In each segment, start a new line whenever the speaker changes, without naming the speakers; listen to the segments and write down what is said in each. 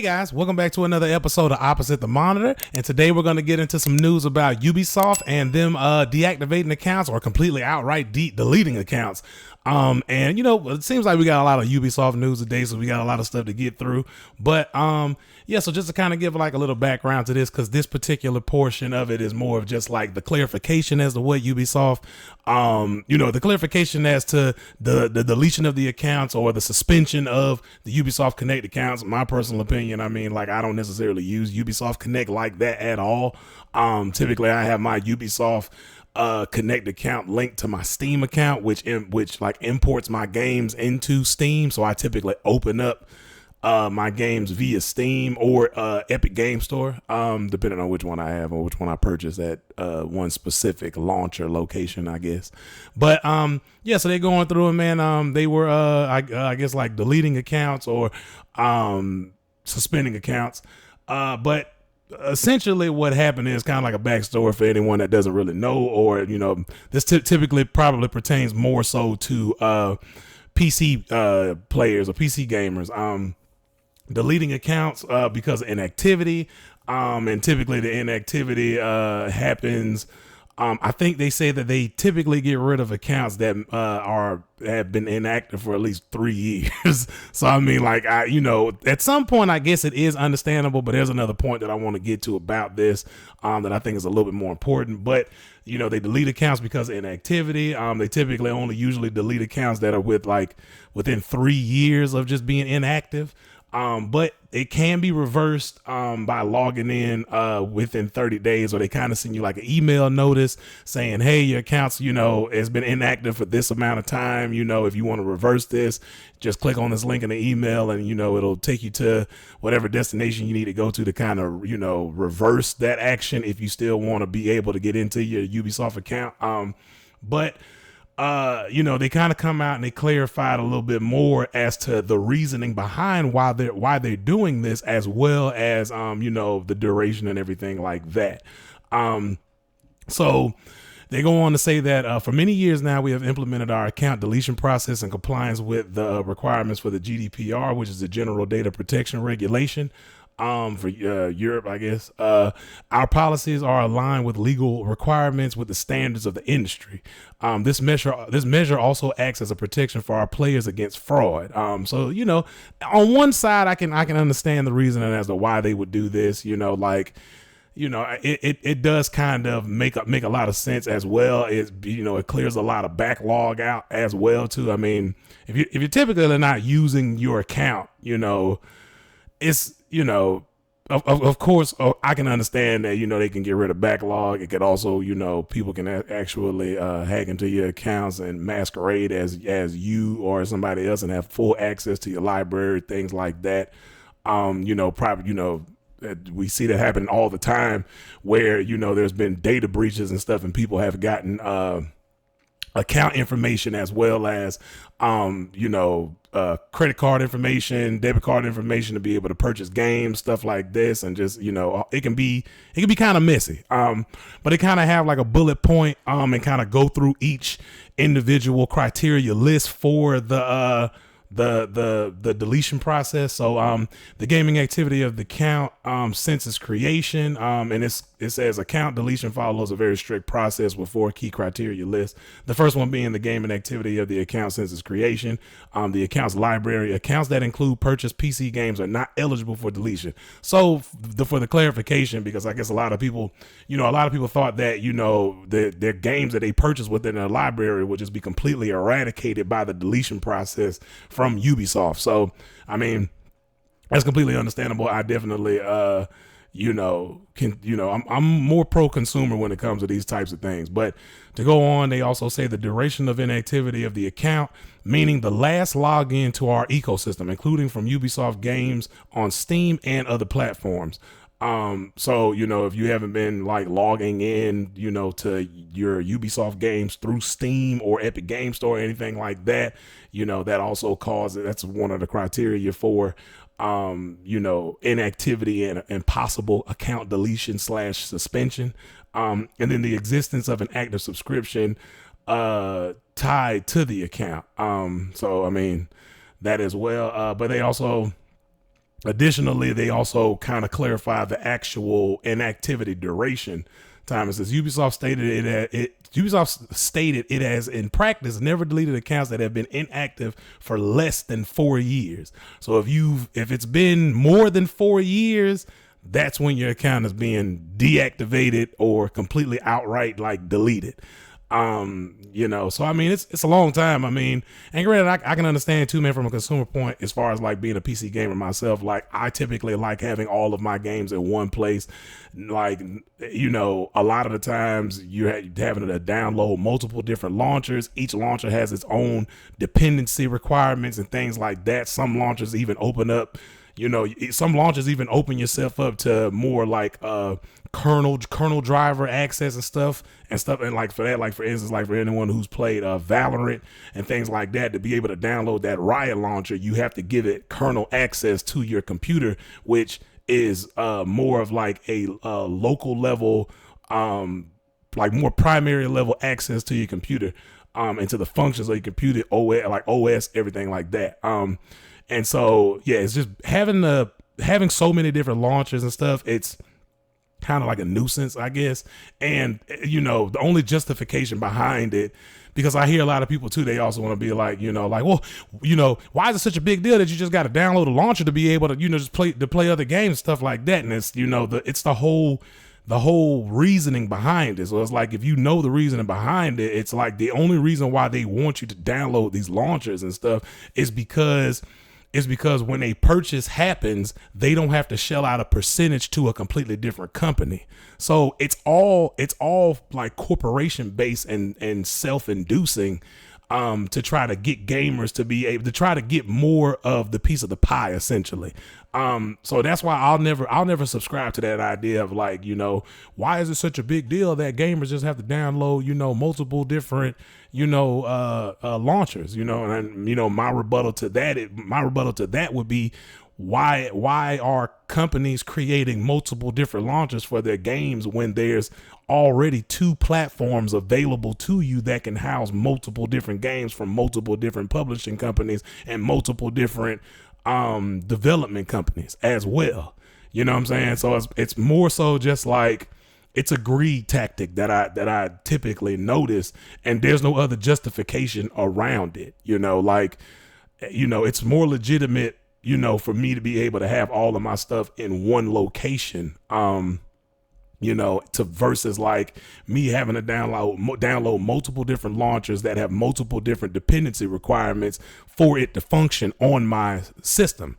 Hey guys, welcome back to another episode of Opposite the Monitor, and today we're going to get into some news about Ubisoft and them deactivating accounts or completely outright deleting accounts. And you know, it seems like we got a lot of Ubisoft news today, so we got a lot of stuff to get through. But yeah, so just to kind of give like a little background to this, because this particular portion of it is more of just like the clarification as to what Ubisoft, you know, the clarification as to the deletion of the accounts or the suspension of the Ubisoft Connect accounts. My personal opinion, I mean, like, I don't necessarily use Ubisoft Connect like that at all. Typically I have my Ubisoft Connect account linked to my Steam account, which like imports my games into Steam. So I typically open up my games via Steam or Epic Game Store, depending on which one I have or which one I purchase at one specific launcher location, I guess. But yeah, so they're going through it, man. They were I guess like deleting accounts or suspending accounts, but essentially what happened is kind of like a backstory for anyone that doesn't really know, or, you know, this typically probably pertains more so to PC players or PC gamers. Deleting accounts because of inactivity, and typically the inactivity happens. I think they say that they typically get rid of accounts that have been inactive for at least 3 years. So I mean, like, you know, at some point I guess it is understandable, but there's another point that I want to get to about this that I think is a little bit more important. But you know, they delete accounts because of inactivity. They typically only usually delete accounts that are within 3 years of just being inactive. But it can be reversed by logging in within 30 days, or they kind of send you like an email notice saying, hey, your accounts, you know, has been inactive for this amount of time. You know, if you want to reverse this, just click on this link in the email and, you know, it'll take you to whatever destination you need to go to kind of, you know, reverse that action if you still want to be able to get into your Ubisoft account. But you know, they kind of come out and they clarified a little bit more as to the reasoning behind why they're doing this, as well as, you know, the duration and everything like that. So they go on to say that for many years now, we have implemented our account deletion process in compliance with the requirements for the GDPR, which is the General Data Protection Regulation. For Europe, I guess. Our policies are aligned with legal requirements with the standards of the industry. This measure also acts as a protection for our players against fraud. So, you know, on one side, I can understand the reasoning as to why they would do this. You know, like, you know, it does kind of make a lot of sense, as well as, you know, it clears a lot of backlog out as well too. I mean, if you're typically not using your account, you know, it's, you know, of course, I can understand that, you know, they can get rid of backlog. It could also, you know, people can actually hack into your accounts and masquerade as you or somebody else and have full access to your library, things like that. You know, probably, you know, we see that happen all the time where, you know, there's been data breaches and stuff, and people have gotten account information as well as, you know, credit card information, debit card information to be able to purchase games, stuff like this. And just, you know, it can be kind of messy. But they kind of have like a bullet point, and kind of go through each individual criteria list for the deletion process. So the gaming activity of the account since its creation, and it says account deletion follows a very strict process with 4 key criteria lists. The first one being the gaming activity of the account since its creation. The account's library. Accounts that include purchased PC games are not eligible for deletion. So for the clarification, because I guess a lot of people thought that, you know, their games that they purchased within their library would just be completely eradicated by the deletion process from Ubisoft. So, I mean, that's completely understandable. I definitely, you know, I'm more pro-consumer when it comes to these types of things. But to go on, they also say the duration of inactivity of the account, meaning the last login to our ecosystem, including from Ubisoft games on Steam and other platforms. So, you know, if you haven't been like logging in, you know, to your Ubisoft games through Steam or Epic Game Store or anything like that, you know, that also causes, that's one of the criteria for, you know, inactivity and possible account deletion / suspension. And then the existence of an active subscription, tied to the account. So, I mean, that as well. But they also, Additionally, they also kind of clarify the actual inactivity duration time. It says Ubisoft stated it has in practice never deleted accounts that have been inactive for less than 4 years. So if it's been more than 4 years, that's when your account is being deactivated or completely outright like deleted. So I mean, it's a long time. I mean, and granted, I can understand too, man, from a consumer point, as far as like being a PC gamer myself, like I typically like having all of my games in one place. Like, a lot of the times you're having to download multiple different launchers. Each launcher has its own dependency requirements and things like that. Some launchers even open up, some launchers even open yourself up to more like, kernel driver access and stuff. And like for that, like for instance, like for anyone who's played Valorant and things like that, to be able to download that Riot launcher, you have to give it kernel access to your computer, which is more of like a local level, like more primary level access to your computer, and to the functions of your computer, OS, everything like that. And so yeah, it's just having so many different launchers and stuff. It's kind of like a nuisance, I guess. And, the only justification behind it, because I hear a lot of people too, they also want to be like, why is it such a big deal that you just got to download a launcher to be able to, just play other games, stuff like that. And it's, it's the whole reasoning behind it. So it's like, if you know the reasoning behind it, it's like the only reason why they want you to download these launchers and stuff is because when a purchase happens, they don't have to shell out a percentage to a completely different company. So it's all like corporation based and self-inducing, to try to get gamers to be able to try to get more of the piece of the pie, essentially. So that's why I'll never subscribe to that idea of like, why is it such a big deal that gamers just have to download, multiple different, launchers, and my rebuttal to that would be, why are companies creating multiple different launchers for their games when there's already 2 platforms available to you that can house multiple different games from multiple different publishing companies and multiple different development companies as well? You know what I'm saying? So it's more so just like, it's a greed tactic that I typically notice, and there's no other justification around it. It's more legitimate, for me to be able to have all of my stuff in one location, to versus like me having to download multiple different launchers that have multiple different dependency requirements for it to function on my system.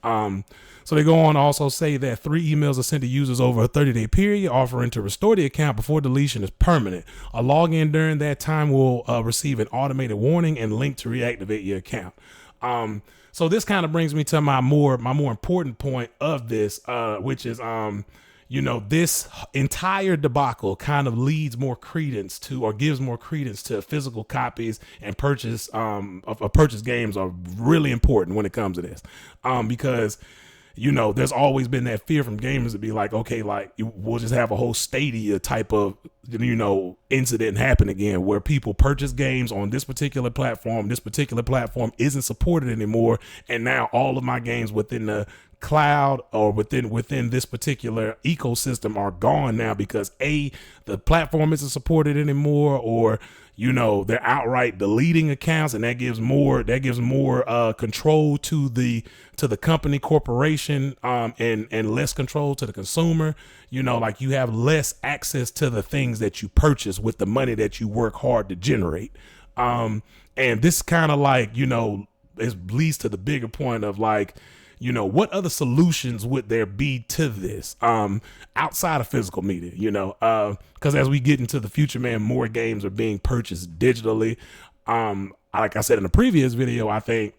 So they go on to also say that 3 emails are sent to users over a 30-day period, offering to restore the account before deletion is permanent. A login during that time will receive an automated warning and link to reactivate your account. So this kind of brings me to my more important point of this, which is, this entire debacle kind of leads more credence to, or gives more credence to, physical copies and purchase games are really important when it comes to this, because there's always been that fear from gamers to be like, okay, like we'll just have a whole Stadia type of, incident happen again, where people purchase games on this particular platform isn't supported anymore. And now all of my games within the cloud or within this particular ecosystem are gone now because the platform isn't supported anymore, or they're outright deleting accounts, and that gives more control to the company corporation, and less control to the consumer. Like you have less access to the things that you purchase with the money that you work hard to generate. And this kind of like, it leads to the bigger point of like, what other solutions would there be to this, outside of physical media, because as we get into the future, man, more games are being purchased digitally. Like I said in the previous video, I think,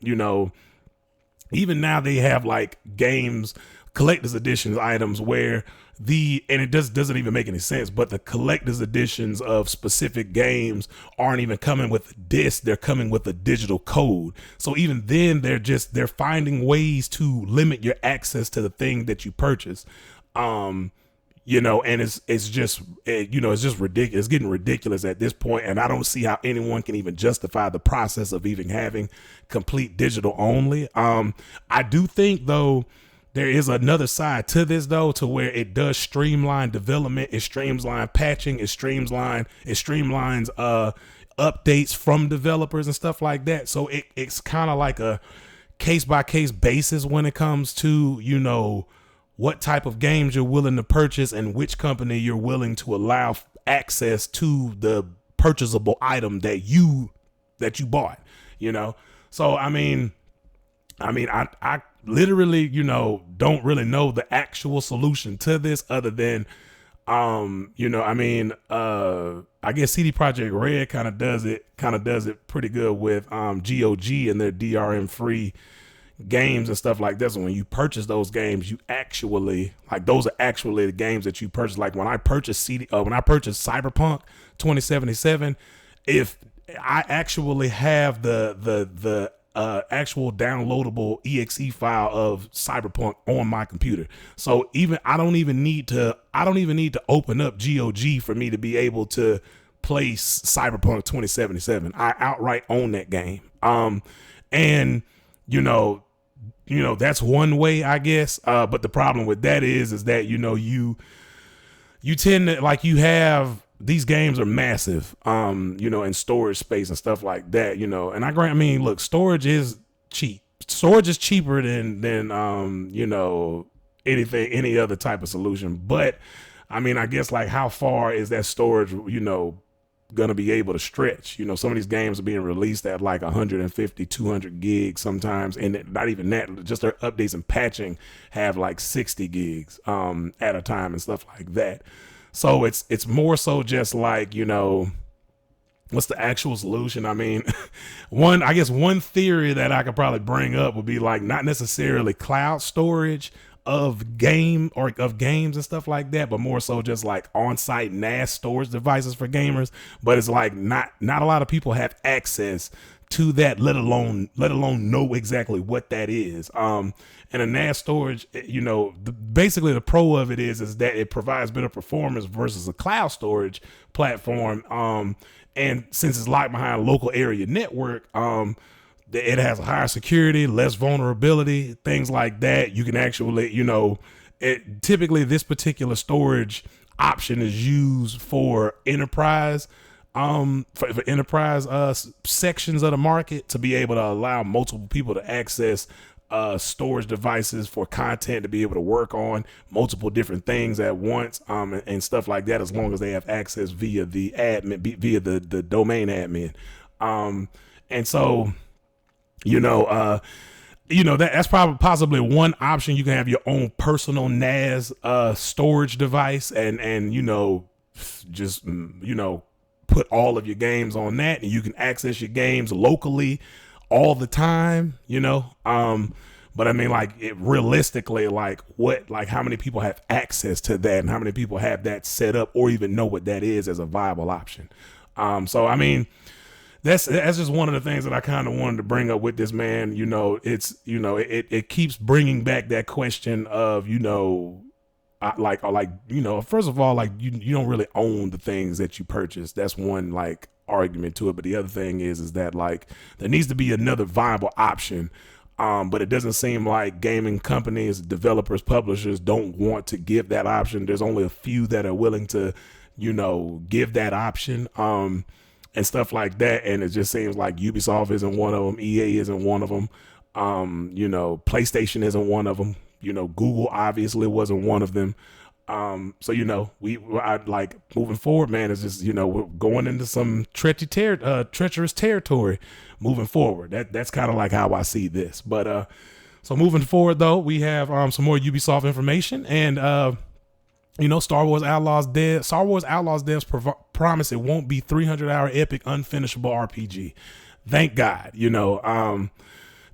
even now they have like games, collector's editions items where and it doesn't even make any sense, but the collector's editions of specific games aren't even coming with a disc, they're coming with a digital code. So even then they're finding ways to limit your access to the thing that you purchase. And it's just ridiculous. It's getting ridiculous at this point, and I don't see how anyone can even justify the process of even having complete digital only. I do think though there is another side to this though, to where it does streamline development, it streamlines patching, it streamlines updates from developers and stuff like that. So it's kind of like a case by case basis when it comes to, you know, what type of games you're willing to purchase and which company you're willing to allow access to the purchasable item that you bought, you know? So, I mean, I literally, you know, don't really know the actual solution to this other than, you know, I mean, I guess CD Projekt Red kind of does it pretty good with, GOG and their DRM free games and stuff like this. So when you purchase those games, you actually, like, those are actually the games that you purchase. Like when I purchased Cyberpunk 2077, if I actually have the actual downloadable exe file of Cyberpunk on my computer. So I don't even need to open up GOG for me to be able to play Cyberpunk 2077. I outright own that game. And you know, that's one way, I guess. But the problem with that is that, you know, you tend to, like, you have, these games are massive, you know, in storage space and stuff like that, you know. And I mean, look, storage is cheap. Storage is cheaper than you know, any other type of solution. But I mean, I guess, like, how far is that storage, you know, gonna be able to stretch? You know, some of these games are being released at like 150, 200 gigs sometimes, and not even that, just their updates and patching have like 60 gigs at a time and stuff like that. So it's more so just like, you know, what's the actual solution? I mean, one theory that I could probably bring up would be, like, not necessarily cloud storage of games and stuff like that, but more so just like on-site NAS storage devices for gamers. But it's like not a lot of people have access to that, let alone know exactly what that is. And a NAS storage, you know, basically the pro of it is that it provides better performance versus a cloud storage platform. And since it's locked behind a local area network, it has higher security, less vulnerability, things like that. You can actually, you know, typically this particular storage option is used for enterprise, for enterprise sections of the market, to be able to allow multiple people to access storage devices for content, to be able to work on multiple different things at once, and stuff like that, as long as they have access via the admin, via the domain admin. And so, you know, that's probably possibly one option. You can have your own personal NAS storage device, and you know, just, you know, put all of your games on that, and you can access your games locally all the time, you know. But I mean, like, realistically, like, how many people have access to that, and how many people have that set up or even know what that is as a viable option? So I mean, that's just one of the things that I kind of wanted to bring up with this, man. You know, it's, you know, it keeps bringing back that question of, you know, like, you know, first of all, like, you don't really own the things that you purchase. That's one, like, argument to it. But the other thing is that, like, there needs to be another viable option. But it doesn't seem like gaming companies, developers, publishers don't want to give that option. There's only a few that are willing to, you know, give that option, and stuff like that. And it just seems like Ubisoft isn't one of them. EA isn't one of them. You know, PlayStation isn't one of them. You know, Google obviously wasn't one of them. So, you know, I like moving forward, man, is just, you know, we're going into some treacherous territory moving forward. That's kind of like how I see this. But, so moving forward though, we have, some more Ubisoft information, and, you know, Star Wars Outlaws devs promise it won't be 300-hour epic unfinishable RPG. Thank God, you know.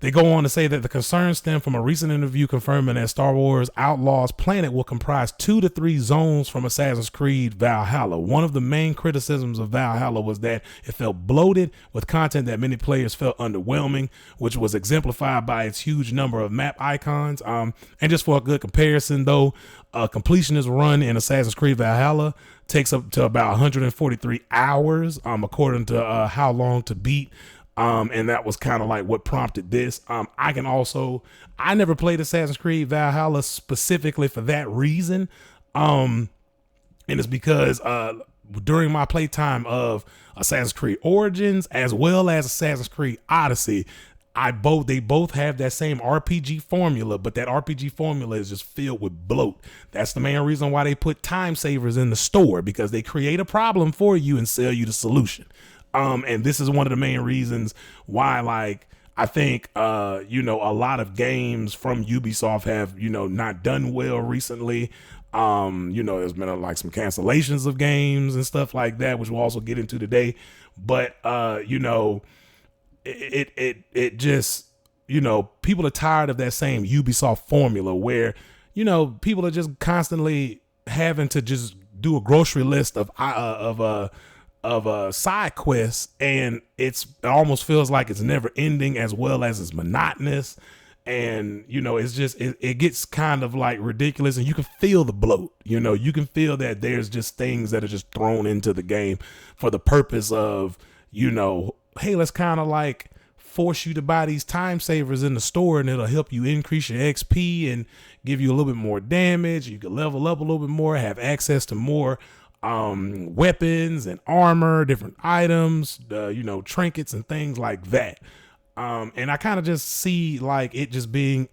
They go on to say that the concerns stem from a recent interview confirming that Star Wars Outlaws planet will comprise 2 to 3 zones from Assassin's Creed Valhalla. One of the main criticisms of Valhalla was that it felt bloated with content that many players felt underwhelming, which was exemplified by its huge number of map icons. And just for a good comparison though, completionist run in Assassin's Creed Valhalla takes up to about 143 hours, according to How Long to Beat. And that was kind of like what prompted this. I never played Assassin's Creed Valhalla specifically for that reason. And it's because during my playtime of Assassin's Creed Origins as well as Assassin's Creed Odyssey, they both have that same RPG formula, but that RPG formula is just filled with bloat. That's the main reason why they put time savers in the store, because they create a problem for you and sell you the solution. And this is one of the main reasons why, like, I think, a lot of games from Ubisoft have, not done well recently. There's been like some cancellations of games and stuff like that, which we'll also get into today. But, it just, people are tired of that same Ubisoft formula where, people are just constantly having to just do a grocery list of side quests, and it almost feels like it's never ending, as well as it's monotonous. And, it's just, it gets kind of like ridiculous, and you can feel the bloat. You can feel that there's just things that are just thrown into the game for the purpose of, hey, let's kind of like force you to buy these time savers in the store, and it'll help you increase your XP and give you a little bit more damage. You can level up a little bit more, have access to more weapons and armor, different items, trinkets and things like that. And I kind of just see like it just being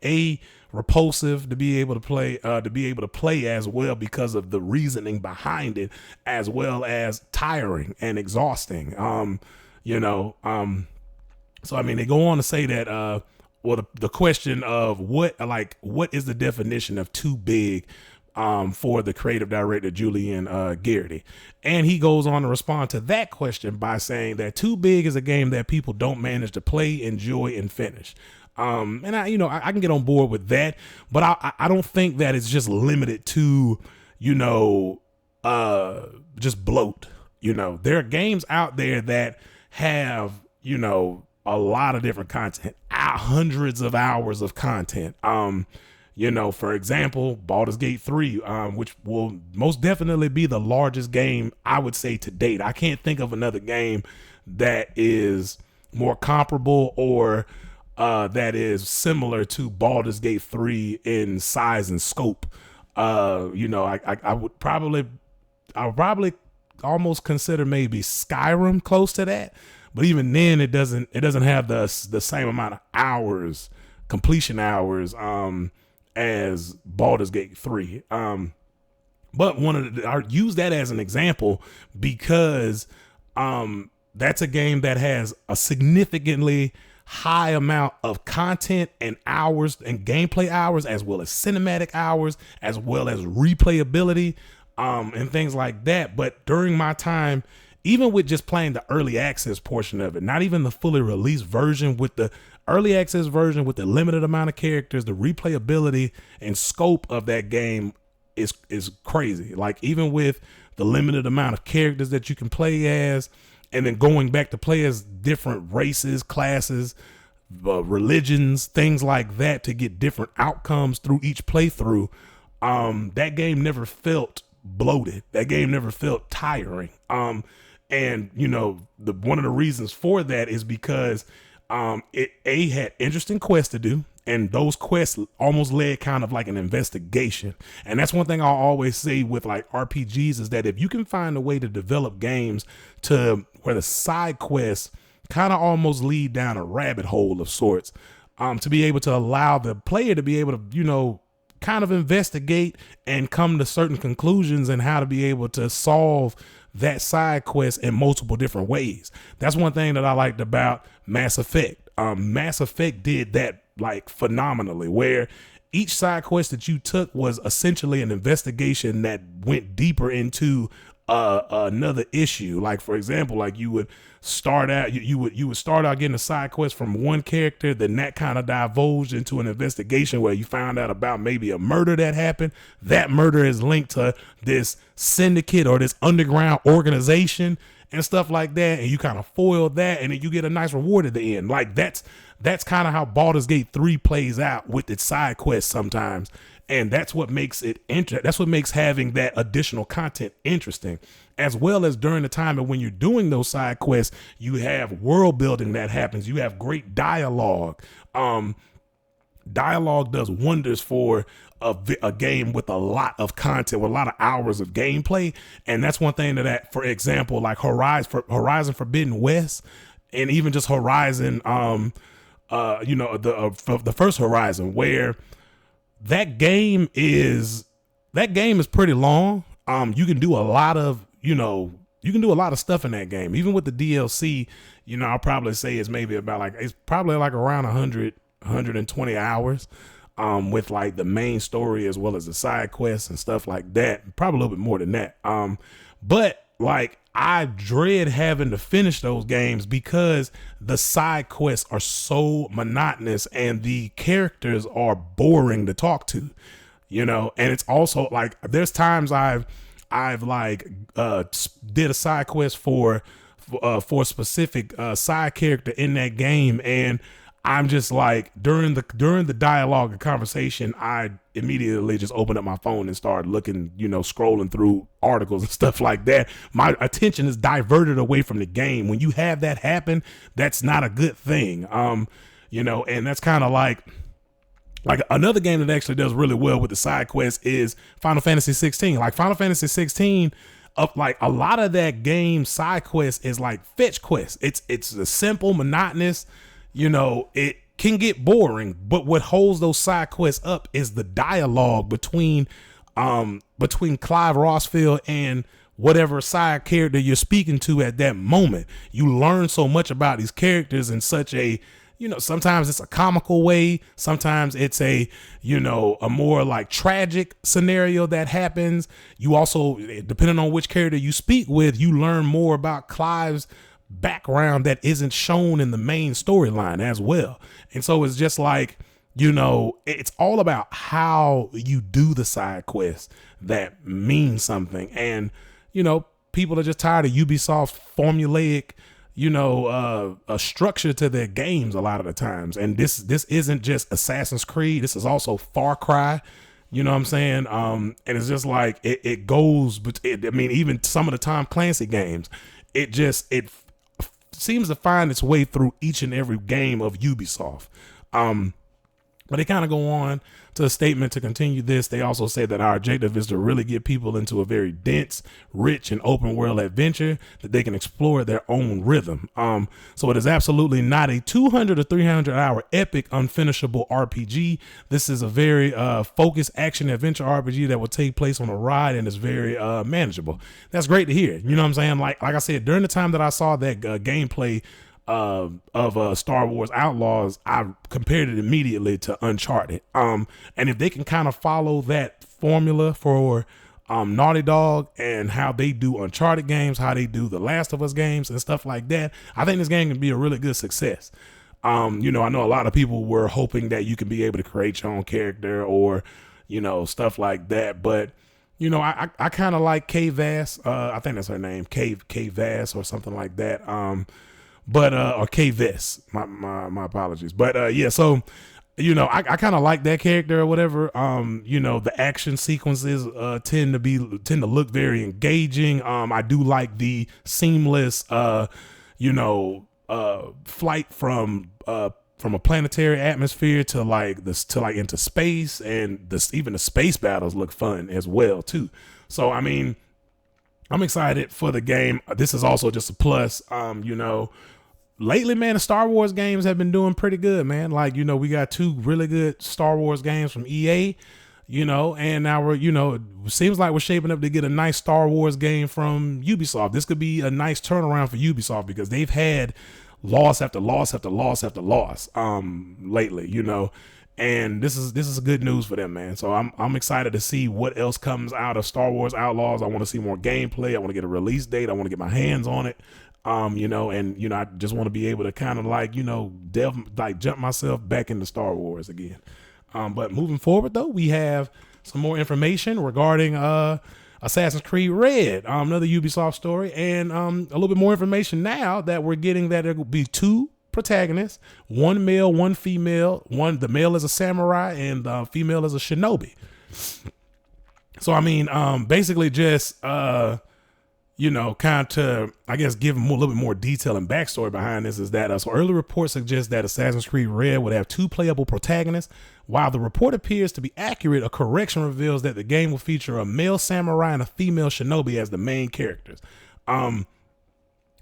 repulsive to be able to play as well, because of the reasoning behind it, as well as tiring and exhausting. So, I mean, they go on to say that, the question of what is the definition of too big, for the creative director, Julian Garrity. And he goes on to respond to that question by saying that too big is a game that people don't manage to play, enjoy, and finish. And I can get on board with that, but I don't think that it's just limited to, just bloat. There are games out there that have, a lot of different content, hundreds of hours of content. For example, Baldur's Gate 3, which will most definitely be the largest game, I would say, to date. I can't think of another game that is more comparable or that is similar to Baldur's Gate 3 in size and scope. I would probably almost consider maybe Skyrim close to that. But even then, it doesn't have the same amount of hours, completion hours, as Baldur's Gate 3. But I use that as an example because that's a game that has a significantly high amount of content and hours and gameplay hours, as well as cinematic hours, as well as replayability, and things like that. But during my time, even with just playing the early access portion of it, not even the fully released version, with the early access version with the limited amount of characters, the replayability and scope of that game is crazy. Like, even with the limited amount of characters that you can play as, and then going back to play as different races, classes, religions, things like that, to get different outcomes through each playthrough, that game never felt bloated. That game never felt tiring. And one of the reasons for that is because it had interesting quests to do, and those quests almost led kind of like an investigation. And that's one thing I'll always say with like RPGs, is that if you can find a way to develop games to where the side quests kind of almost lead down a rabbit hole of sorts, to be able to allow the player to be able to, kind of investigate and come to certain conclusions, and how to be able to solve that side quest in multiple different ways. That's one thing that I liked about Mass Effect. Mass Effect did that like phenomenally, where each side quest that you took was essentially an investigation that went deeper into another issue. Like, for example, like you would start out, you would start out getting a side quest from one character, then that kind of divulged into an investigation where you found out about maybe a murder that happened. That murder is linked to this syndicate or this underground organization and stuff like that, and you kind of foil that, and then you get a nice reward at the end. Like, that's kind of how Baldur's Gate 3 plays out with its side quests sometimes. And that's what makes it that's what makes having that additional content interesting, as well as during the time and when you're doing those side quests, you have world building that happens. You have great dialogue. Dialogue does wonders for a game with a lot of content, with a lot of hours of gameplay. And that's one thing that, for example, like Horizon Forbidden West, and even just Horizon, the first Horizon, where that game is pretty long. You can do a lot of, stuff in that game. Even with the DLC, I'll probably say it's maybe about it's probably like around 120 hours, with like the main story as well as the side quests and stuff like that. Probably a little bit more than that. But like, I dread having to finish those games because the side quests are so monotonous and the characters are boring to talk to, and it's also like, there's times I've did a side quest for a specific side character in that game, and I'm just like, during the dialogue and conversation, I immediately just opened up my phone and started looking, scrolling through articles and stuff like that. My attention is diverted away from the game. When you have that happen, that's not a good thing. And that's kind of like another game that actually does really well with the side quest is Final Fantasy 16. Like Final Fantasy 16, like a lot of that game side quest is like fetch quests. It's a simple, monotonous. It can get boring, but what holds those side quests up is the dialogue between Clive Rossfield and whatever side character you're speaking to at that moment. You learn so much about these characters in such a, sometimes it's a comical way. Sometimes it's a more like tragic scenario that happens. You also, depending on which character you speak with, you learn more about Clive's background that isn't shown in the main storyline as well. And so it's just like, it's all about how you do the side quests that mean something. And, people are just tired of Ubisoft's formulaic, a structure to their games a lot of the times. And this isn't just Assassin's Creed. This is also Far Cry. You know what I'm saying? And it's just like, it goes, but even some of the Tom Clancy games, it seems to find its way through each and every game of Ubisoft. But they kind of go on to a statement to continue this. They also say that our objective is to really get people into a very dense, rich, and open world adventure that they can explore at their own rhythm. So it is absolutely not a 200 or 300 hour epic unfinishable RPG. This is a very focused action adventure RPG that will take place on a ride and is very manageable. That's great to hear. You know what I'm saying? Like I said, during the time that I saw that gameplay of Star Wars Outlaws, I compared it immediately to Uncharted. And if they can kind of follow that formula for Naughty Dog and how they do Uncharted games, how they do the Last of Us games and stuff like that, I think this game can be a really good success. I know a lot of people were hoping that you can be able to create your own character or, stuff like that. But, I kind of like Kay Vass. I think that's her name, Kay Vass or something like that. Or Kay Vess, my apologies. But yeah, so I kind of like that character or whatever. The action sequences tend to look very engaging. I do like the seamless flight from a planetary atmosphere to into space, and even the space battles look fun as well too. So I'm excited for the game. This is also just a plus. Lately, man, the Star Wars games have been doing pretty good, man. We got 2 really good Star Wars games from EA, and now we're, it seems like we're shaping up to get a nice Star Wars game from Ubisoft. This could be a nice turnaround for Ubisoft because they've had loss after loss after loss after loss, lately, and this is good news for them, man. So I'm excited to see what else comes out of Star Wars Outlaws. I want to see more gameplay. I want to get a release date. I want to get my hands on it. I just want to be able to kind of jump myself back into Star Wars again. But moving forward though, we have some more information regarding Assassin's Creed Red, another Ubisoft story, and a little bit more information now that we're getting that there will be 2 protagonists, 1 male, 1 female. The male is a samurai and the female is a shinobi. So, I mean, basically just, you know, kind of to, I guess, give them a little bit more detail and backstory behind this is that so early reports suggest that Assassin's Creed Red would have 2 playable protagonists. While the report appears to be accurate, a correction reveals that the game will feature a male samurai and a female shinobi as the main characters.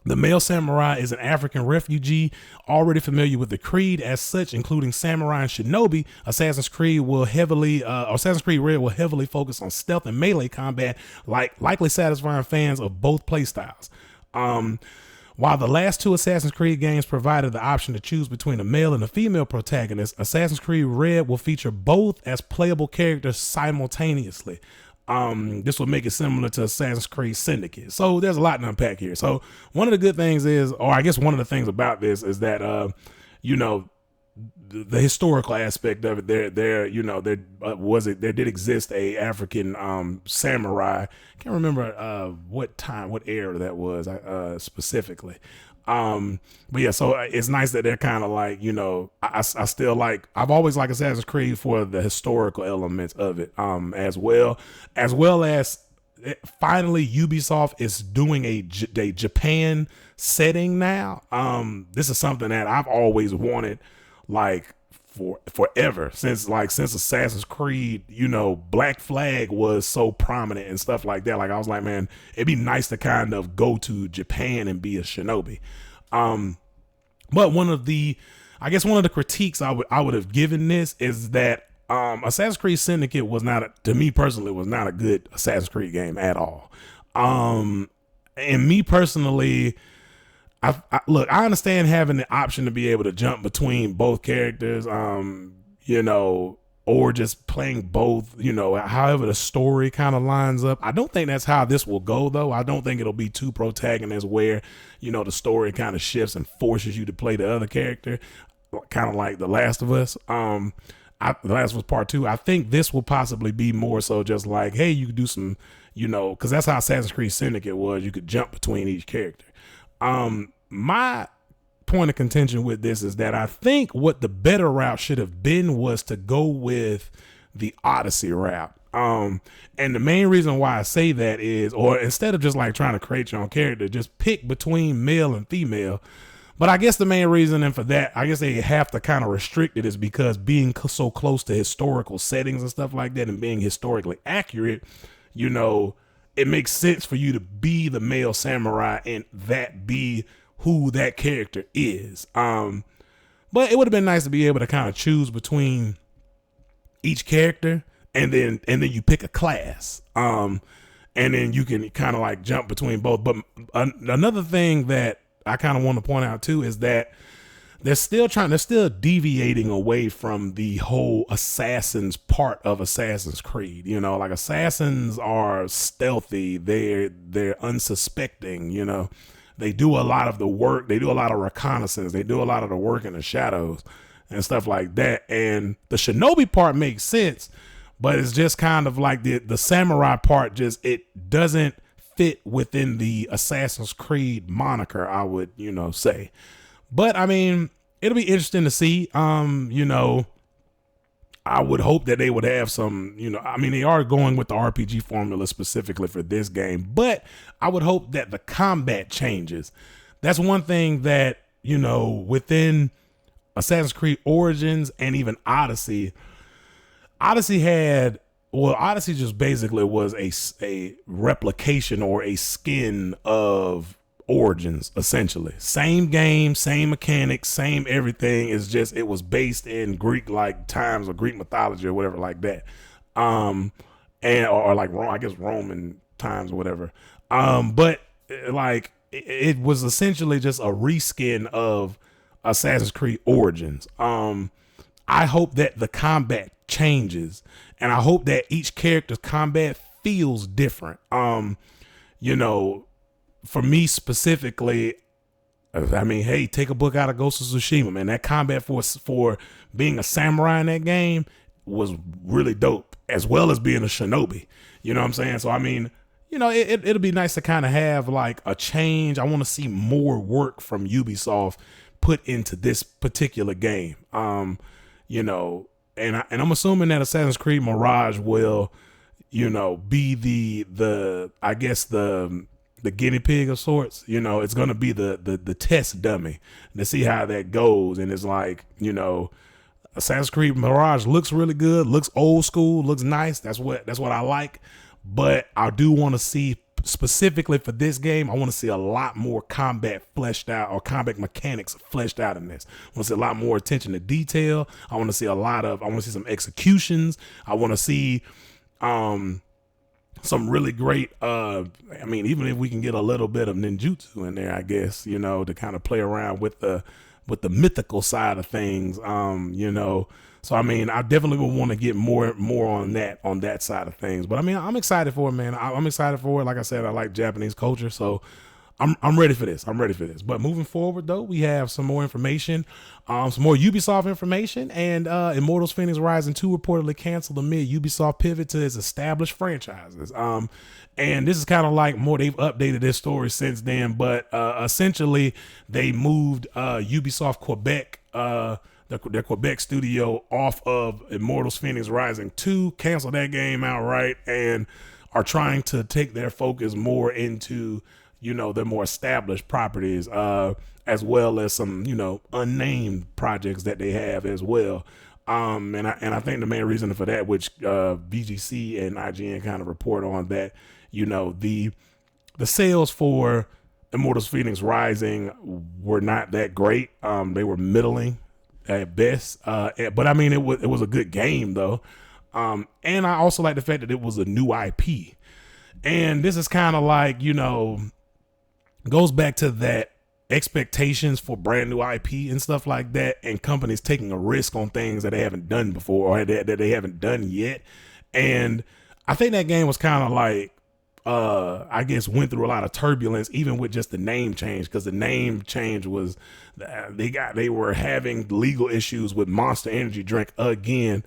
The male samurai is an African refugee already familiar with the creed. As such, including samurai and shinobi, Assassin's Creed Red will heavily focus on stealth and melee combat, likely satisfying fans of both playstyles. While the last 2 Assassin's Creed games provided the option to choose between a male and a female protagonist, Assassin's Creed Red will feature both as playable characters simultaneously. This will make it similar to Assassin's Creed Syndicate. So there's a lot to unpack here. So one of the good things is, or I guess one of the things about this is that, you know, the historical aspect of it, there did exist a African samurai. I can't remember what era that was specifically. But yeah, so it's nice that they're kind of like, you know, I still like, I've always liked Assassin's Creed for the historical elements of it, as well as finally Ubisoft is doing a Japan setting now. This is something that I've always wanted, like forever, since Assassin's Creed, you know, Black Flag was so prominent and stuff like that. Like I was like, man, it'd be nice to kind of go to Japan and be a shinobi. But one of the critiques I would have given this is that Assassin's Creed Syndicate to me personally was not a good Assassin's Creed game at all. And me personally, I understand having the option to be able to jump between both characters, you know, or just playing both, you know, however the story kind of lines up. I don't think that's how this will go, though. I don't think it'll be 2 protagonists where, you know, the story kind of shifts and forces you to play the other character, kind of like The Last of Us. The Last of Us Part 2. I think this will possibly be more so just like, hey, you could do some, you know, because that's how Assassin's Creed Syndicate was. You could jump between each character. My point of contention with this is that I think what the better route should have been was to go with the Odyssey route. And the main reason why I say that is, or instead of just like trying to create your own character, just pick between male and female. But I guess the main reason, and for that, I guess they have to kind of restrict it, is because being so close to historical settings and stuff like that and being historically accurate, you know, it makes sense for you to be the male samurai and that be who that character is. But it would have been nice to be able to kind of choose between each character and then you pick a class. And then you can kind of like jump between both. But another thing that I kind of want to point out too is that they're still deviating away from the whole assassins part of Assassin's Creed. You know, like assassins are stealthy. They're unsuspecting, you know. They do a lot of the work. They do a lot of reconnaissance. They do a lot of the work in the shadows and stuff like that. And the shinobi part makes sense, but it's just kind of like the samurai part, just, it doesn't fit within the Assassin's Creed moniker, I would, you know, say. But I mean, it'll be interesting to see. You know, I would hope that they would have some, you know, I mean, they are going with the RPG formula specifically for this game, but I would hope that the combat changes. That's one thing that, you know, within Assassin's Creed Origins and even Odyssey just basically was a replication or a skin of Origins, essentially. Same game, same mechanics, same everything. It's just, it was based in Greek like times or Greek mythology or whatever like that. Or like I guess Roman times or whatever. But like it was essentially just a reskin of Assassin's Creed Origins. I hope that the combat changes, and I hope that each character's combat feels different. You know, for me specifically, I mean, hey, take a book out of Ghost of Tsushima, man. That combat for being a samurai in that game was really dope, as well as being a shinobi. You know what I'm saying? So, I mean, you know, it'll be nice to kind of have like a change. I want to see more work from Ubisoft put into this particular game. You know, and I'm assuming that Assassin's Creed Mirage will, be the I guess the guinea pig of sorts. It's gonna be the test dummy to see how that goes. And it's like, Assassin's Creed Mirage looks really good, looks old school, looks nice. That's what I like. But I do want to see, specifically for this game, I want to see a lot more combat fleshed out, or combat mechanics fleshed out in this. I want to see a lot more attention to detail. I want to see some executions. I want to see some really great, even if we can get a little bit of ninjutsu in there, I guess, to kind of play around with the mythical side of things, So I definitely would want to get more on that side of things. But I'm excited for it, man. I'm excited for it. Like I said, I like Japanese culture, so I'm ready for this. But moving forward, though, we have some more information, some more Ubisoft information, and Immortals Fenyx Rising 2 reportedly canceled amid Ubisoft pivot to its established franchises. And this is kind of like more, they've updated this story since then, but essentially they moved Ubisoft Quebec, their Quebec studio, off of Immortals Fenyx Rising 2, canceled that game outright, and are trying to take their focus more into, their more established properties, as well as some, unnamed projects that they have as well. And I think the main reason for that, which VGC and IGN kind of report on, that, the sales for Immortals Fenyx Rising were not that great. They were middling at best. But it was a good game though. And I also like the fact that it was a new IP. And this is kind of like, goes back to that expectations for brand new IP and stuff like that, and companies taking a risk on things that they haven't done before, or that they haven't done yet. And I think that game was kind of like, I guess went through a lot of turbulence, even with just the name change, because the name change was, they were having legal issues with Monster Energy drink again,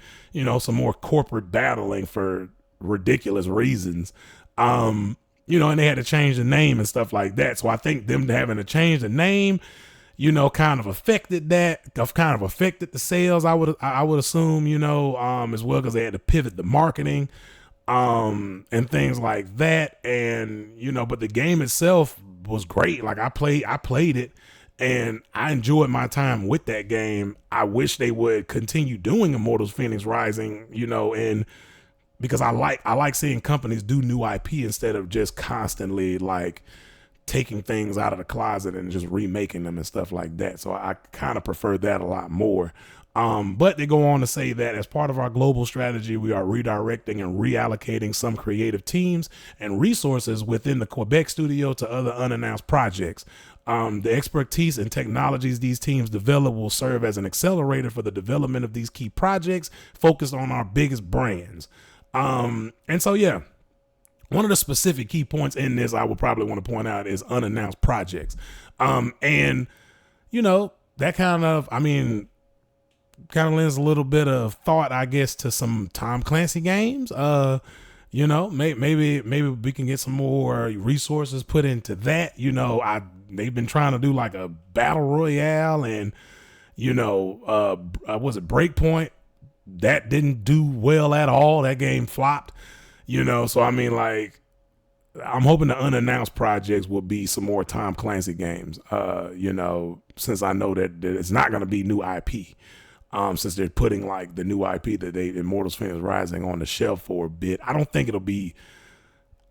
some more corporate battling for ridiculous reasons. And they had to change the name and stuff like that. So I think them having to change the name, kind of affected the sales. I would assume, as well, because they had to pivot the marketing, and things like that. And, but the game itself was great. Like I played it and I enjoyed my time with that game. I wish they would continue doing Immortals Fenyx Rising, and because I like seeing companies do new IP instead of just constantly like taking things out of the closet and just remaking them and stuff like that. So I kind of prefer that a lot more. But they go on to say that as part of our global strategy, we are redirecting and reallocating some creative teams and resources within the Quebec studio to other unannounced projects. The expertise and technologies these teams develop will serve as an accelerator for the development of these key projects focused on our biggest brands. And so, yeah, one of the specific key points in this I would probably want to point out is unannounced projects. And, that kind of lends a little bit of thought, I guess, to some Tom Clancy games. Maybe we can get some more resources put into that. They've been trying to do like a battle royale, and, was it Breakpoint? That didn't do well at all. That game flopped, so I'm hoping the unannounced projects will be some more Tom Clancy games, since I know that it's not going to be new IP, since they're putting like the new IP that Immortals Fenyx Rising on the shelf for a bit. I don't think it'll be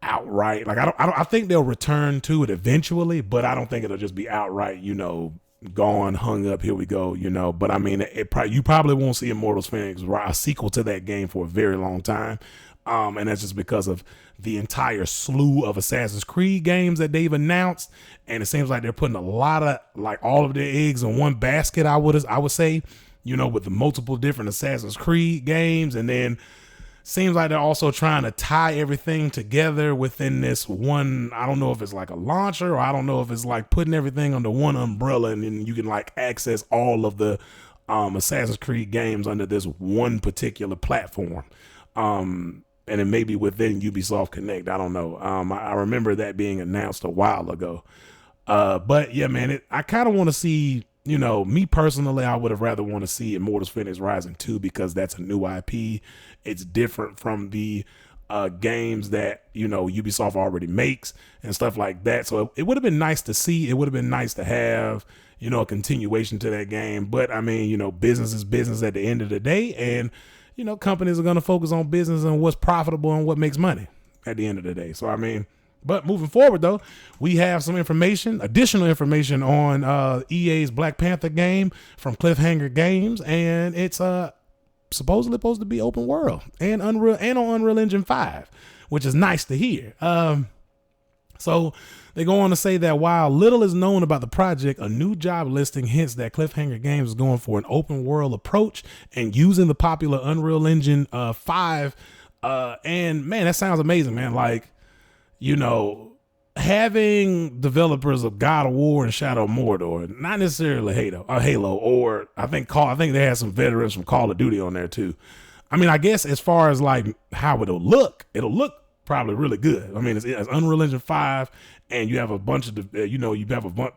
outright. Like, I think they'll return to it eventually, but I don't think it'll just be outright, gone, hung up, here we go, but you probably won't see Immortals Fenyx Rise, a sequel to that game, for a very long time. And that's just because of the entire slew of Assassin's Creed games that they've announced. And it seems like they're putting a lot of, like, all of their eggs in one basket, I would say, with the multiple different Assassin's Creed games. And then seems like they're also trying to tie everything together within this one. I don't know if it's like a launcher, or I don't know if it's like putting everything under one umbrella, and then you can like access all of the Assassin's Creed games under this one particular platform. And it may be within Ubisoft Connect. I don't know. I remember that being announced a while ago. But yeah, man, I kind of want to see you know, me personally, I would have rather want to see Immortals Fenyx Rising 2 because that's a new IP. It's different from the games that, you know, Ubisoft already makes and stuff like that. So it would have been nice to see. It would have been nice to have, you know, a continuation to that game. But I mean, you know, business is business at the end of the day. And, you know, companies are going to focus on business and what's profitable and what makes money at the end of the day. So, I mean, but moving forward, though, we have some information, additional information on EA's Black Panther game from Cliffhanger Games, and it's supposedly supposed to be open world and on Unreal Engine 5, which is nice to hear. So they go on to say that while little is known about the project, a new job listing hints that Cliffhanger Games is going for an open world approach and using the popular Unreal Engine 5. And man, that sounds amazing, man. Like, you know, having developers of God of War and Shadow of Mordor, not necessarily Halo, or I think they had some veterans from Call of Duty on there too. I mean, I guess as far as like how it'll look probably really good. I mean, it's Unreal Engine 5, and you have a bunch of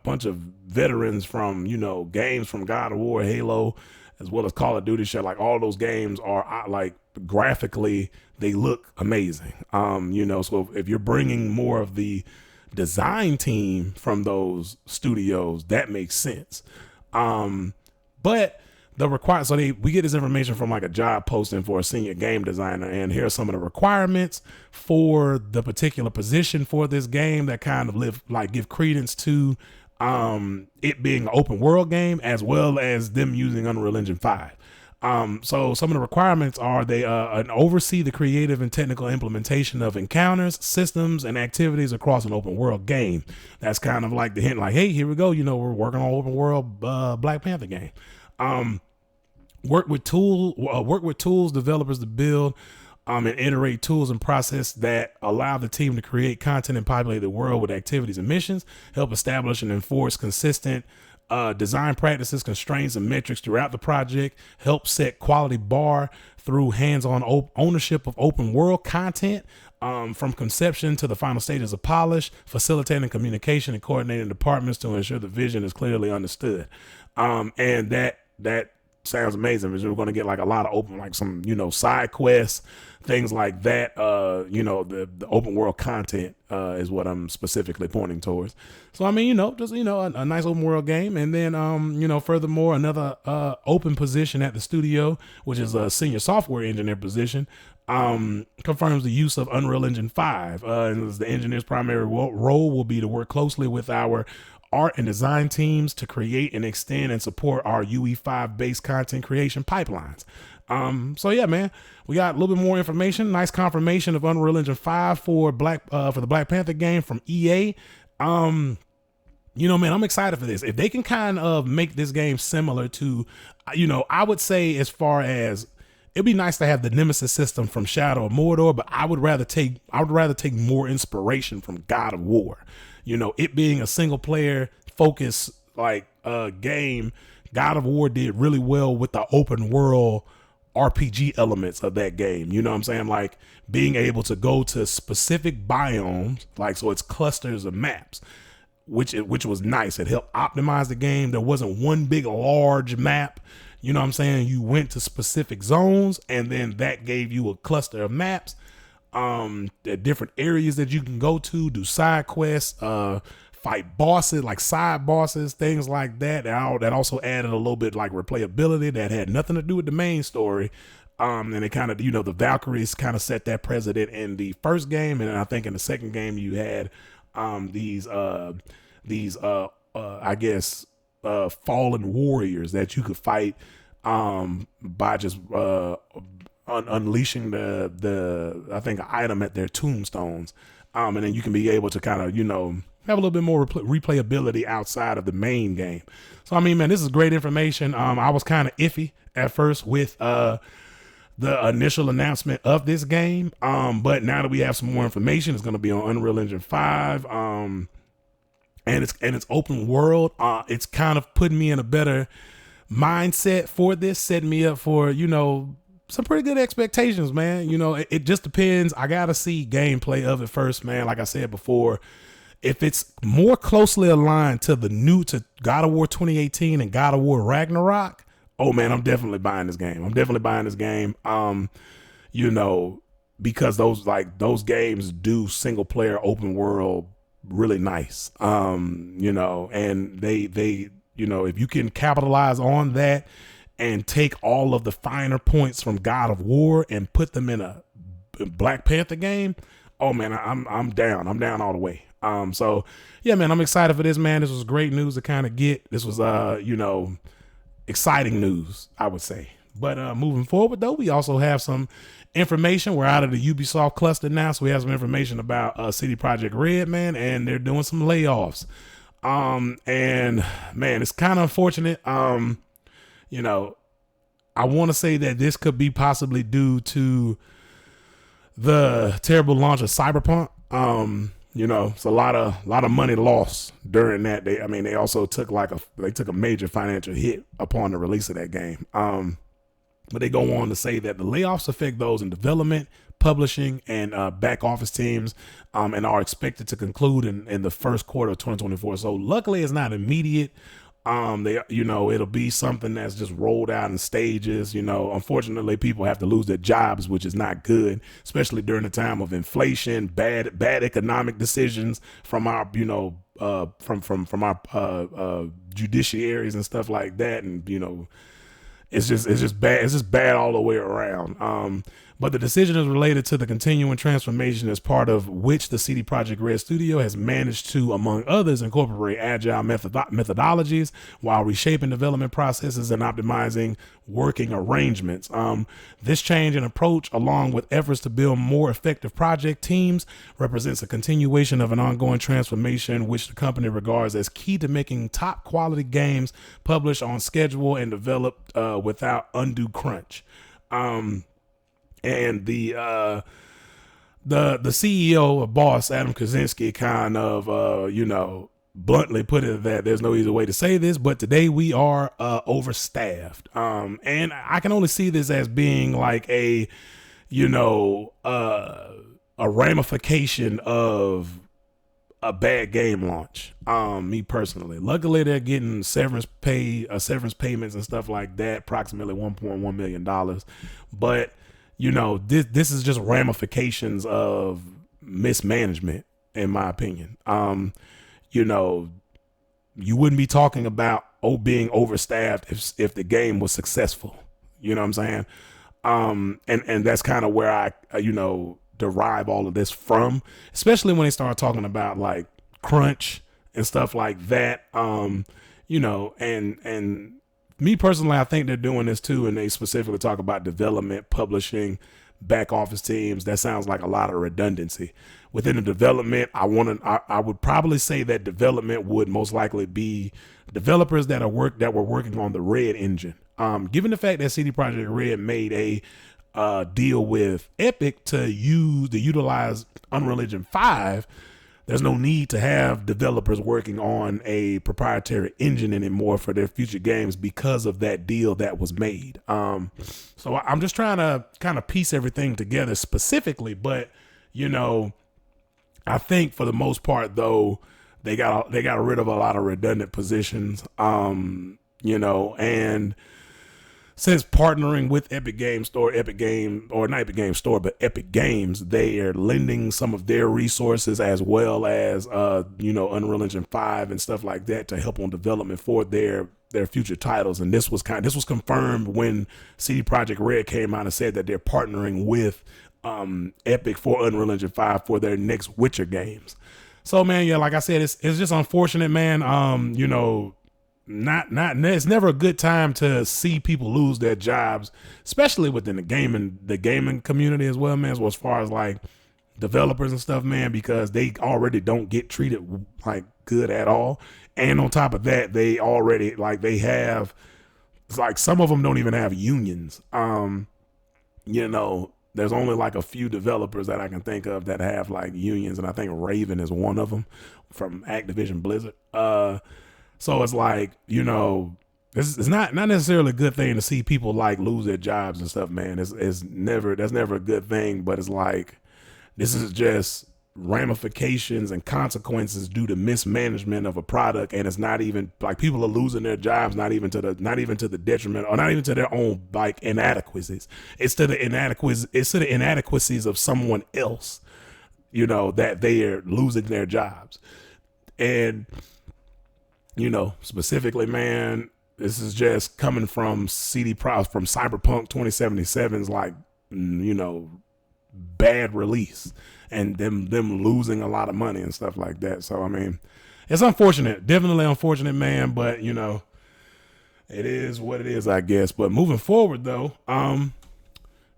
bunch of veterans from, you know, games from God of War, Halo, as well as Call of Duty shit. Like all those games are like graphically, they look amazing. You know, so if you're bringing more of the design team from those studios, that makes sense. But we get this information from like a job posting for a senior game designer, and here are some of the requirements for the particular position for this game that kind of give credence to it being an open world game, as well as them using Unreal Engine 5. So some of the requirements are they oversee the creative and technical implementation of encounters, systems, and activities across an open world game. That's kind of like the hint, like, hey, here we go. You know, we're working on open world Black Panther game. Work with tools developers to build and iterate tools and process that allow the team to create content and populate the world with activities and missions. Help establish and enforce consistent design practices, constraints, and metrics throughout the project. Help set quality bar through hands-on ownership of open world content, from conception to the final stages of polish, facilitating communication and coordinating departments to ensure the vision is clearly understood. And that sounds amazing, because we're going to get like a lot of open, like some, you know, side quests, things like that. You know, the open world content is what I'm specifically pointing towards. So, I mean, you know, just, you know, a nice open world game. And then, you know, furthermore, another open position at the studio, which is a senior software engineer position, confirms the use of Unreal Engine 5. And the engineer's primary role will be to work closely with our art and design teams to create and extend and support our UE5 based content creation pipelines. So yeah, man, we got a little bit more information. Nice confirmation of Unreal Engine 5 for the Black Panther game from EA. You know, man, I'm excited for this. If they can kind of make this game similar to, you know, I would say as far as, it'd be nice to have the Nemesis system from Shadow of Mordor, but I would rather take more inspiration from God of War. You know, it being a single player focus game, God of War did really well with the open world RPG elements of that game. You know what I'm saying? Like being able to go to specific biomes, like, so it's clusters of maps, which was nice. It helped optimize the game. There wasn't one big large map. You know what I'm saying? You went to specific zones, and then that gave you a cluster of maps. The different areas that you can go to, do side quests, fight bosses, like side bosses, things like that. That also added a little bit like replayability that had nothing to do with the main story. And it kind of, you know, the Valkyries kind of set that precedent in the first game, and I think in the second game you had these I guess fallen warriors that you could fight by just unleashing the I think an item at their tombstones, and then you can be able to kind of, you know, have a little bit more replayability outside of the main game. So I mean, man, this is great information. I was kind of iffy at first with the initial announcement of this game, but now that we have some more information, it's going to be on Unreal Engine 5, and it's open world. It's kind of putting me in a better mindset for this, setting me up for, you know, some pretty good expectations, man. You know, it just depends. I gotta see gameplay of it first, man. Like I said before, if it's more closely aligned to to God of War 2018 and God of War Ragnarok, oh man, I'm definitely buying this game. You know, because those games do single player open world really nice. You know, and they you know, if you can capitalize on that and take all of the finer points from God of War and put them in a Black Panther game, oh man, I'm down. I'm down all the way. So yeah, man, I'm excited for this, man. This was great news to kind of get. This was you know, exciting news, I would say. But moving forward though, we also have some information. We're out of the Ubisoft cluster now, so we have some information about CD Projekt Red, man, and they're doing some layoffs. And man, it's kind of unfortunate. You know, I want to say that this could be possibly due to the terrible launch of Cyberpunk. You know, it's a lot of money lost during that. They also took a major financial hit upon the release of that game. But they go on to say that the layoffs affect those in development, publishing, and back office teams, and are expected to conclude in the first quarter of 2024. So luckily it's not immediate. It'll be something that's just rolled out in stages. You know, unfortunately people have to lose their jobs, which is not good, especially during the time of inflation, bad economic decisions from our, you know, from our judiciaries and stuff like that. And, you know, it's just bad all the way around. But the decision is related to the continuing transformation, as part of which the CD Projekt Red studio has managed to, among others, incorporate agile methodologies while reshaping development processes and optimizing working arrangements. This change in approach, along with efforts to build more effective project teams, represents a continuation of an ongoing transformation which the company regards as key to making top quality games published on schedule and developed without undue crunch. And the CEO or boss, Adam Kaczynski, kind of, you know, bluntly put it that there's no easy way to say this, but today we are overstaffed. And I can only see this as being like a, you know, a ramification of a bad game launch. Me personally, luckily they're getting severance payments and stuff like that, approximately $1.1 million. But you know, this is just ramifications of mismanagement, in my opinion. You know, you wouldn't be talking about being overstaffed if the game was successful. You know what I'm saying? And that's kind of where I you know, derive all of this from, especially when they start talking about like crunch and stuff like that. You know, and me personally, I think they're doing this too, and they specifically talk about development, publishing, back office teams. That sounds like a lot of redundancy within the development. I would probably say that development would most likely be developers that were working on the Red engine. Given the fact that CD Projekt Red made a deal with Epic to utilize Unreal Engine 5. There's no need to have developers working on a proprietary engine anymore for their future games because of that deal that was made. So I'm just trying to kind of piece everything together specifically, but you know, I think for the most part though, they got rid of a lot of redundant positions. You know, and since partnering with Epic Games, they are lending some of their resources as well as, you know, Unreal Engine 5 and stuff like that to help on development for their future titles. And this was confirmed when CD Projekt Red came out and said that they're partnering with Epic for Unreal Engine 5 for their next Witcher games. So man, yeah, like I said, it's just unfortunate, man. You know, it's never a good time to see people lose their jobs, especially within the gaming community as well, man. So as far as like developers and stuff, man, because they already don't get treated like good at all. And on top of that, they already have, it's like some of them don't even have unions. You know, there's only like a few developers that I can think of that have like unions, and I think Raven is one of them from Activision Blizzard. So it's like, you know, it's not necessarily a good thing to see people like lose their jobs and stuff, man. That's never a good thing, but it's like, this is just ramifications and consequences due to mismanagement of a product, and it's not even like people are losing their jobs, not even to the detriment, or not even to their own like inadequacies. It's to the inadequacies of someone else, you know, that they are losing their jobs. And you know, specifically, man, this is just coming from from Cyberpunk 2077's like, you know, bad release, and them losing a lot of money and stuff like that. So I mean, it's unfortunate, definitely unfortunate, man, but you know, it is what it is, I guess. But moving forward though,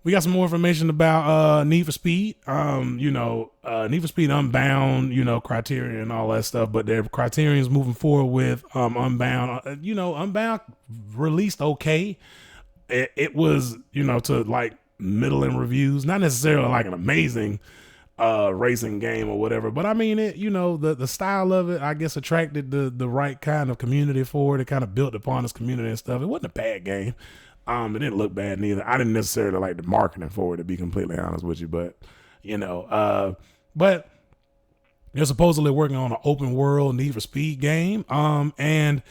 we got some more information about Need for Speed. You know, Need for Speed Unbound, you know, Criterion and all that stuff, but their Criterion's moving forward with Unbound. You know, Unbound released okay. It was, you know, to like middling reviews, not necessarily like an amazing racing game or whatever, but I mean, it, you know, the style of it, I guess, attracted the right kind of community for it. It kind of built upon this community and stuff. It wasn't a bad game. It didn't look bad neither. I didn't necessarily like the marketing for it, to be completely honest with you, but you know, but they're supposedly working on an open world Need for Speed game. And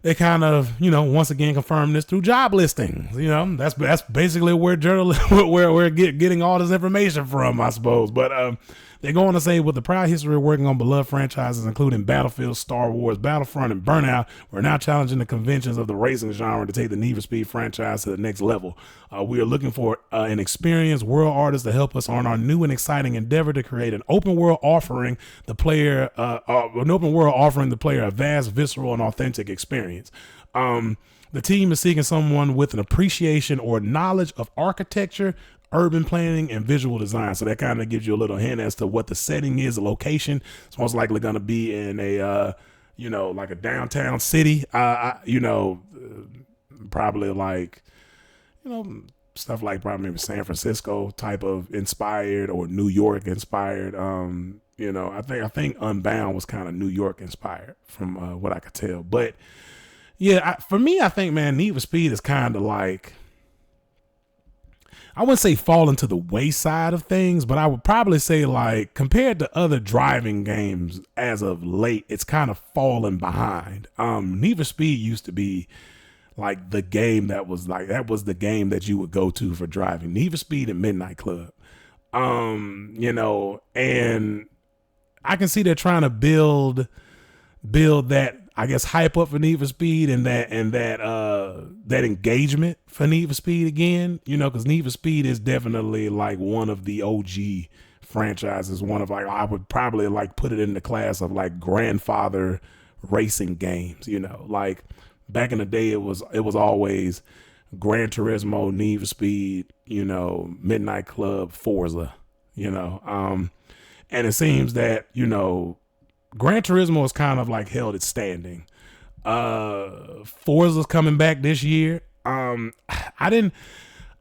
they kind of, you know, once again confirmed this through job listings. You know, that's basically where where we're getting all this information from, I suppose. But they're going to say, with the proud history of working on beloved franchises, including Battlefield, Star Wars, Battlefront, and Burnout, we're now challenging the conventions of the racing genre to take the Need for Speed franchise to the next level. We are looking for an experienced world artist to help us on our new and exciting endeavor to create an open world offering the player a vast, visceral, and authentic experience. The team is seeking someone with an appreciation or knowledge of architecture, urban planning, and visual design. So that kind of gives you a little hint as to what the setting is, the location. It's most likely going to be in a, you know, like a downtown city, you know, probably like, you know, stuff like probably maybe San Francisco type of inspired or New York inspired. You know, I think Unbound was kind of New York inspired from what I could tell. But yeah, for me, I think, man, Need for Speed is kind of like, I wouldn't say falling to the wayside of things, but I would probably say, like, compared to other driving games as of late, it's kind of fallen behind. Need for Speed used to be like the game that was the game that you would go to for driving. Need for Speed and Midnight Club. You know, and I can see they're trying to build that, I guess, hype up for Need for Speed and that engagement for Need for Speed again, you know, because Need for Speed is definitely like one of the OG franchises. One of, like, I would probably like put it in the class of like grandfather racing games, you know, like back in the day, it was always Gran Turismo, Need for Speed, you know, Midnight Club, Forza, you know, and it seems that, you know, Gran Turismo is kind of like held its standing. Forza's coming back this year. I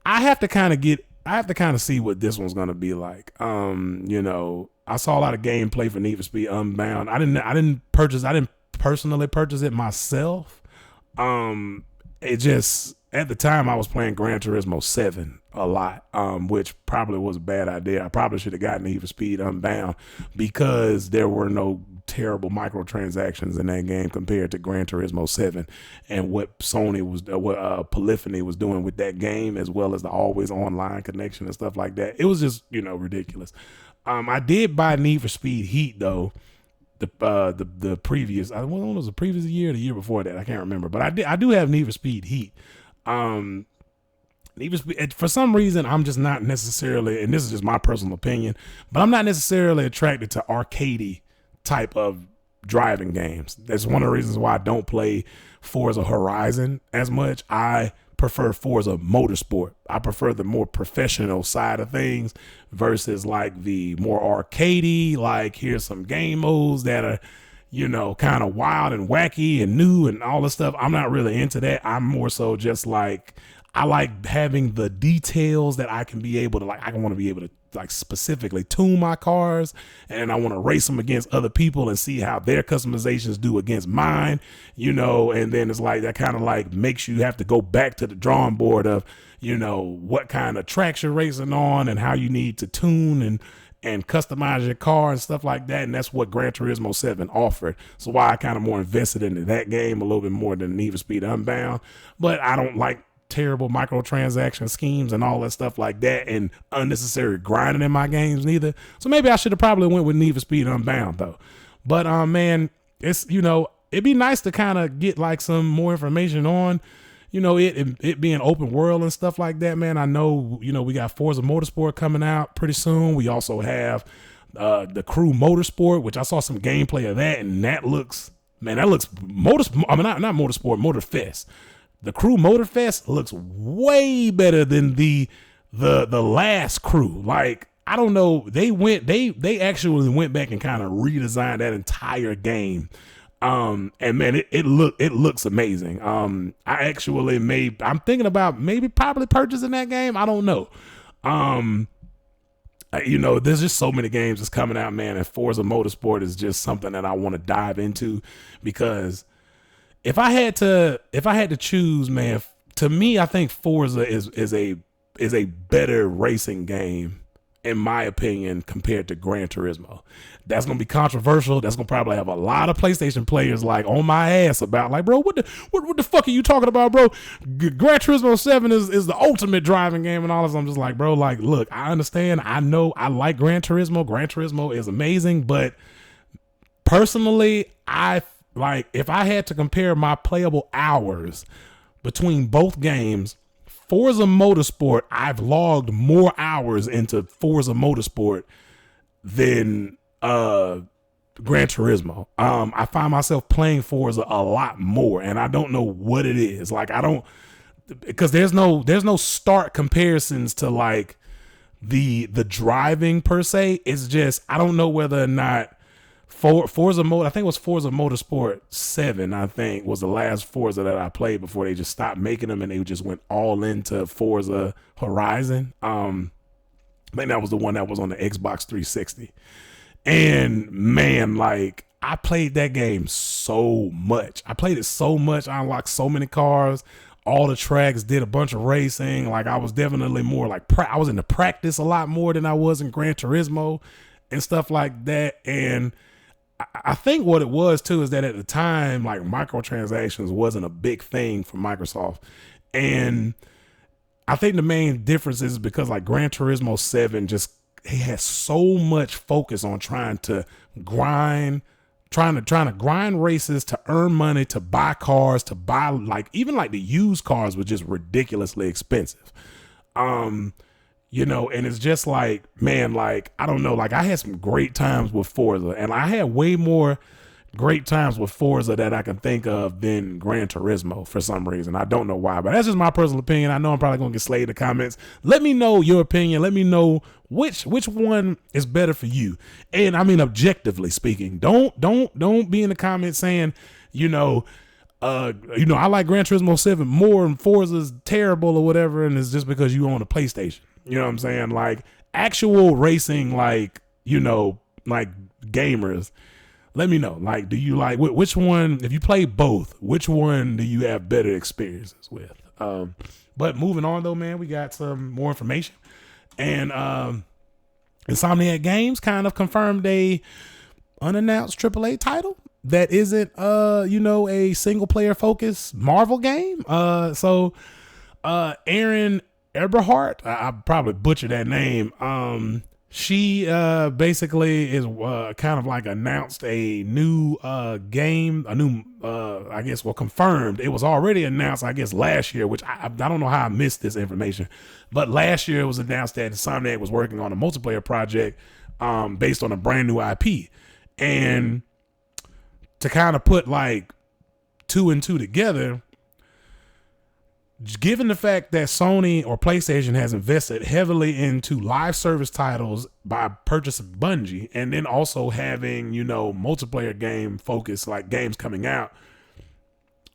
have to kind of see what this one's gonna be like. You know, I saw a lot of gameplay for Need for Speed Unbound. I didn't personally purchase it myself. It just, at the time I was playing Gran Turismo 7 a lot, which probably was a bad idea. I probably should have gotten Need for Speed Unbound because there were no terrible microtransactions in that game compared to Gran Turismo 7 and what Polyphony was doing with that game, as well as the always online connection and stuff like that. It was just, you know, ridiculous. I did buy Need for Speed Heat though. The previous, I don't know, it was the previous year or the year before that, I can't remember, but I do have Need for Speed Heat. Need for Speed, for some reason, I'm just not necessarily, and this is just my personal opinion, but I'm not necessarily attracted to arcadey type of driving games. That's one of the reasons why I don't play Forza Horizon as much. I prefer Forza Motorsport. I prefer the more professional side of things versus like the more arcadey, like here's some game modes that are, you know, kind of wild and wacky and new and all this stuff. I'm not really into that. I'm more so just like, I like having the details that I can be able to, like, I want to be able to like specifically tune my cars, and I want to race them against other people and see how their customizations do against mine, you know. And then it's like that kind of like makes you have to go back to the drawing board of, you know, what kind of tracks you're racing on and how you need to tune and customize your car and stuff like that. And that's what Gran Turismo 7 offered. So why I kind of more invested into that game a little bit more than Need for Speed Unbound. But I don't like terrible microtransaction schemes and all that stuff like that and unnecessary grinding in my games neither. So maybe I should have probably went with Need for Speed Unbound though. But man, it's, you know, it'd be nice to kind of get like some more information on, you know, it being open world and stuff like that, man. I know, you know, we got Forza Motorsport coming out pretty soon. We also have the Crew Motorsport, which I saw some gameplay of that, and that looks, man, that looks not Motorsport, Motorfest. The Crew Motorfest looks way better than the last Crew. Like, I don't know, they actually went back and kind of redesigned that entire game. And man, it looks amazing. I'm thinking about probably purchasing that game. I don't know. You know, there's just so many games that's coming out, man. And Forza Motorsport is just something that I want to dive into, because if I had to choose, man, to me, I think Forza is a better racing game, in my opinion, compared to Gran Turismo. That's going to be controversial. That's going to probably have a lot of PlayStation players like on my ass about like, bro, what the fuck are you talking about, bro? Gran Turismo 7 is the ultimate driving game and all this. I'm just like, bro, like, look, I understand. I know I like Gran Turismo. Gran Turismo is amazing. But personally, if I had to compare my playable hours between both games, Forza Motorsport, I've logged more hours into Forza Motorsport than Gran Turismo. I find myself playing Forza a lot more, and I don't know what it is. Like, because there's no stark comparisons to like the driving per se. It's just, I don't know whether or not I think it was Forza Motorsport 7, I think, was the last Forza that I played before they just stopped making them and they just went all into Forza Horizon. I think that was the one that was on the Xbox 360. And man, like, I played that game so much. I played it so much. I unlocked so many cars, all the tracks, did a bunch of racing. Like, I was definitely more like, I was into practice a lot more than I was in Gran Turismo and stuff like that. And I think what it was too is that at the time, like, microtransactions wasn't a big thing for Microsoft. And I think the main difference is because like Gran Turismo 7 it has so much focus on trying to grind races to earn money, to buy cars, to buy like even like the used cars were just ridiculously expensive. You know, and it's just like, man, like, I don't know, like, I had some great times with Forza, and I had way more great times with Forza that I can think of than Gran Turismo for some reason. I don't know why, but that's just my personal opinion. I know I'm probably gonna get slayed in the comments. Let me know your opinion. Let me know which one is better for you. And I mean, objectively speaking, don't be in the comments saying, I like Gran Turismo 7 more and Forza's terrible or whatever, and it's just because you own a PlayStation. You know what I'm saying? Like, actual racing, like, like gamers, let me know. Like, do you like, which one, if you play both, which one do you have better experiences with? But moving on though, man, we got some more information. And Insomniac Games kind of confirmed a unannounced AAA title that isn't, a single player focused Marvel game. So Aaron Eberhardt, I probably butchered that name. She basically is kind of like announced a new game, confirmed. It was already announced, I guess, last year, which I don't know how I missed this information, but last year it was announced that Insomniac was working on a multiplayer project based on a brand new IP. And to kind of put like 2 and 2 together, given the fact that Sony or PlayStation has invested heavily into live service titles by purchasing Bungie, and then also having, multiplayer game focus, like games coming out,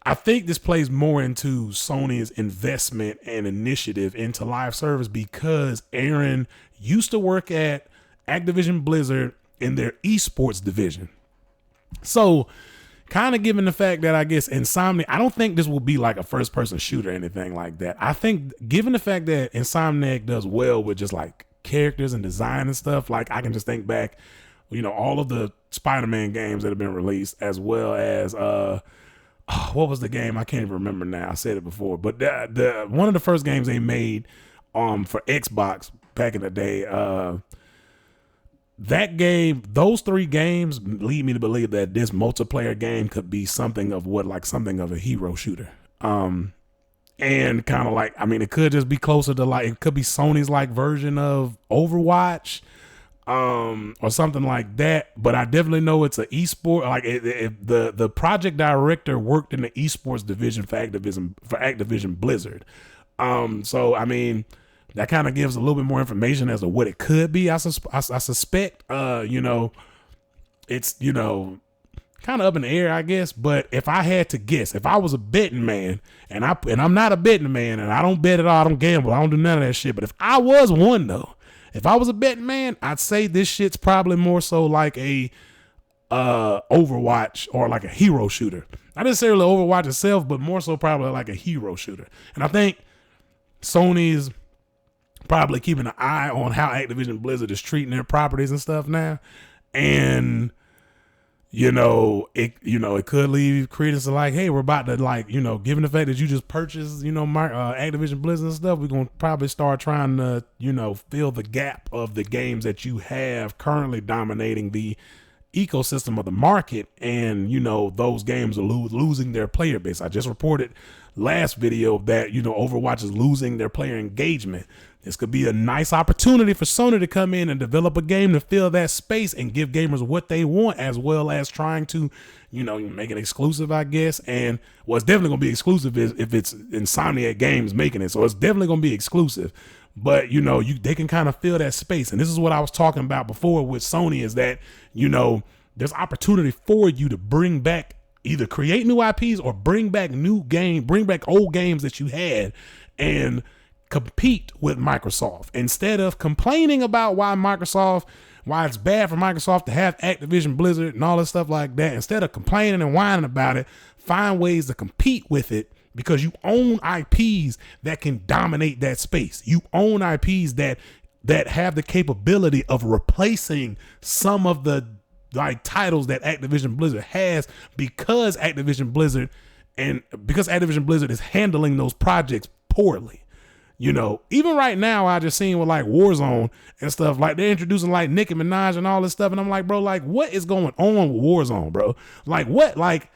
I think this plays more into Sony's investment and initiative into live service, because Aaron used to work at Activision Blizzard in their esports division. So, kind of given the fact that I guess Insomniac, I don't think this will be like a first person shooter or anything like that. I think given the fact that Insomniac does well with just like characters and design and stuff. Like I can just think back, all of the Spider-Man games that have been released, as well as what was the game? I can't even remember now. I said it before, but the one of the first games they made for Xbox back in the day, that game, those 3 games lead me to believe that this multiplayer game could be something of a hero shooter. And kind of like, I mean, it could just be closer to like, it could be Sony's like version of Overwatch, or something like that. But I definitely know it's an esport. Like the project director worked in the esports division for Activision Blizzard. So I mean, that kind of gives a little bit more information as to what it could be. I suspect, it's, kind of up in the air, I guess. But if I had to guess, if I was a betting man, and I'm not a betting man, and I don't bet at all, I don't gamble, I don't do none of that shit. But if I was one though, if I was a betting man, I'd say this shit's probably more so like a Overwatch or like a hero shooter. Not necessarily Overwatch itself, but more so probably like a hero shooter. And I think Sony's probably keeping an eye on how Activision Blizzard is treating their properties and stuff now. And it could leave credence to like, hey, we're about to like, given the fact that you just purchased, Activision Blizzard and stuff, we're going to probably start trying to, fill the gap of the games that you have currently dominating the ecosystem of the market. And, those games are losing their player base. I just reported last video that, Overwatch is losing their player engagement. This could be a nice opportunity for Sony to come in and develop a game to fill that space and give gamers what they want, as well as trying to, make it exclusive, I guess. And what's definitely going to be exclusive is if it's Insomniac Games making it. So it's definitely going to be exclusive. But, they can kind of fill that space. And this is what I was talking about before with Sony, is that, there's opportunity for you to bring back, either create new IPs or bring back old games that you had and compete with Microsoft. Instead of complaining about why it's bad for Microsoft to have Activision Blizzard and all this stuff like that, instead of complaining and whining about it, find ways to compete with it, because you own IPs that can dominate that space. You own IPs that have the capability of replacing some of the like titles that Activision Blizzard has, because Activision Blizzard is handling those projects poorly. Even right now, I just seen with like Warzone and stuff, like they're introducing like Nicki Minaj and all this stuff. And I'm like, bro, like what is going on with Warzone, bro? Like what? Like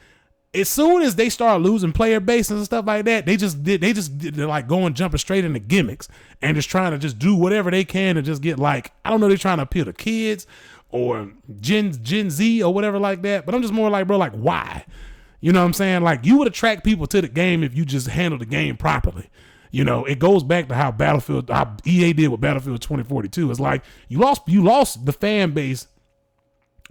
as soon as they start losing player base and stuff like that, they're like going jumping straight into gimmicks and just trying to just do whatever they can to just get like, I don't know, they're trying to appeal to kids or Gen Z or whatever like that. But I'm just more like, bro, like why? You know what I'm saying? Like you would attract people to the game if you just handle the game properly. It goes back to how EA did with Battlefield 2042. It's like you lost the fan base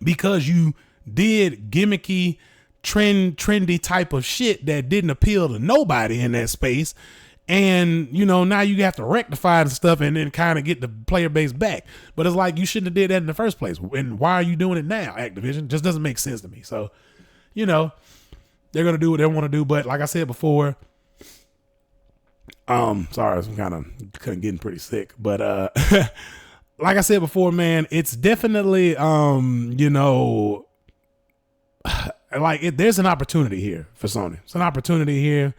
because you did gimmicky, trendy type of shit that didn't appeal to nobody in that space. And, now you have to rectify the stuff and then kind of get the player base back. But it's like, you shouldn't have did that in the first place. And why are you doing it now, Activision? Just doesn't make sense to me. So, they're going to do what they want to do. But like I said before, sorry, I'm kind of getting pretty sick, but, like I said before, man, it's definitely, there's an opportunity here for Sony. It's an opportunity here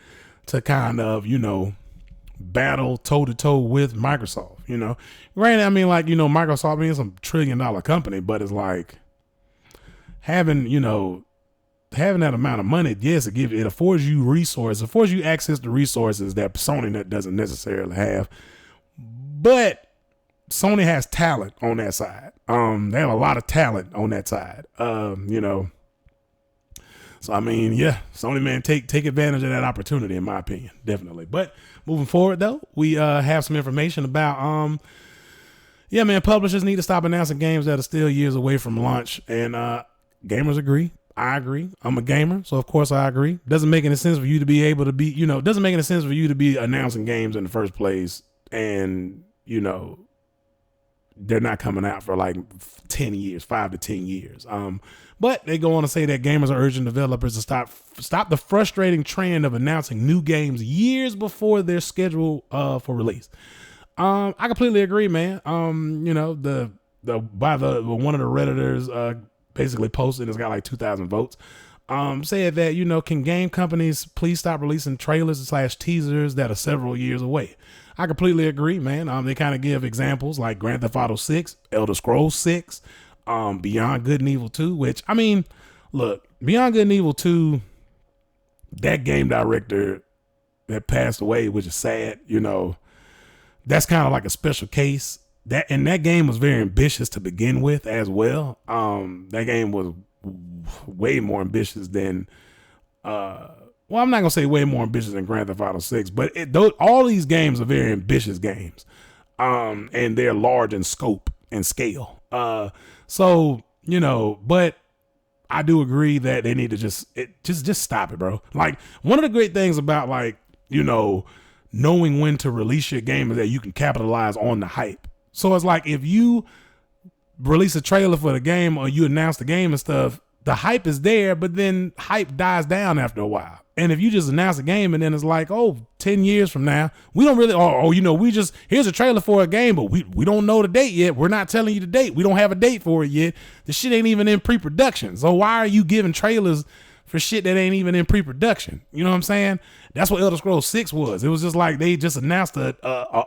to kind of, battle toe to toe with Microsoft, Granted, I mean, like, Microsoft being some $1 trillion company, but it's like having that amount of money, yes, it affords you resources, affords you access to resources that Sony doesn't necessarily have. But Sony has talent on that side. They have a lot of talent on that side. So I mean, yeah, Sony, man, take advantage of that opportunity, in my opinion, definitely. But moving forward, though, we have some information about publishers need to stop announcing games that are still years away from launch, and gamers agree. I agree. I'm a gamer, so of course I agree. Doesn't make any sense for you to be able to be, doesn't make any sense for you to be announcing games in the first place, and they're not coming out for like 10 years, 5 to 10 years. But they go on to say that gamers are urging developers to stop the frustrating trend of announcing new games years before they're scheduled for release. I completely agree, man. You know, the one of the Redditors basically posted, it's got like 2,000 votes. Said that, you know, can game companies please stop releasing trailers / teasers that are several years away? I completely agree, man. They kind of give examples like Grand Theft Auto 6, Elder Scrolls 6, Beyond Good and Evil 2, which, I mean, look, Beyond Good and Evil 2, that game director that passed away, which is sad, you know, that's kind of like a special case. That game was very ambitious to begin with as well. That game was way more ambitious than well, I'm not gonna say way more ambitious than Grand Theft Auto 6, but all these games are very ambitious games, and they're large in scope and scale. So, you know, but I do agree that they need to just stop it, bro. Like, one of the great things about, like, you know, knowing when to release your game is that you can capitalize on the hype. So it's like, if you release a trailer for the game or you announce the game and stuff, the hype is there, but then hype dies down after a while. And if you just announce a game and then it's like, 10 years from now, we don't really, you know, here's a trailer for a game, but we don't know the date yet. We're not telling you the date. We don't have a date for it yet. The shit ain't even in pre-production. So why are you giving trailers for shit that ain't even in pre-production? You know what I'm saying? That's what Elder Scrolls 6 was. It was just like they just announced a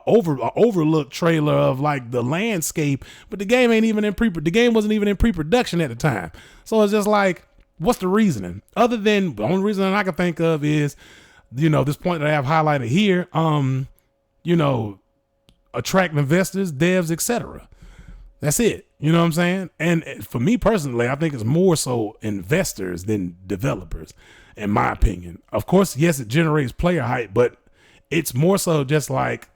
overlook trailer of like the landscape, but the game ain't even in the game wasn't even in pre-production at the time. So it's just like, what's the reasoning? Other than, the only reason I can think of is, you know, this point that I have highlighted here, you know, attract investors, devs, etc. That's it. You know what I'm saying? And for me personally, I think it's more so investors than developers, in my opinion. Of course, yes, it generates player hype, but it's more so just like,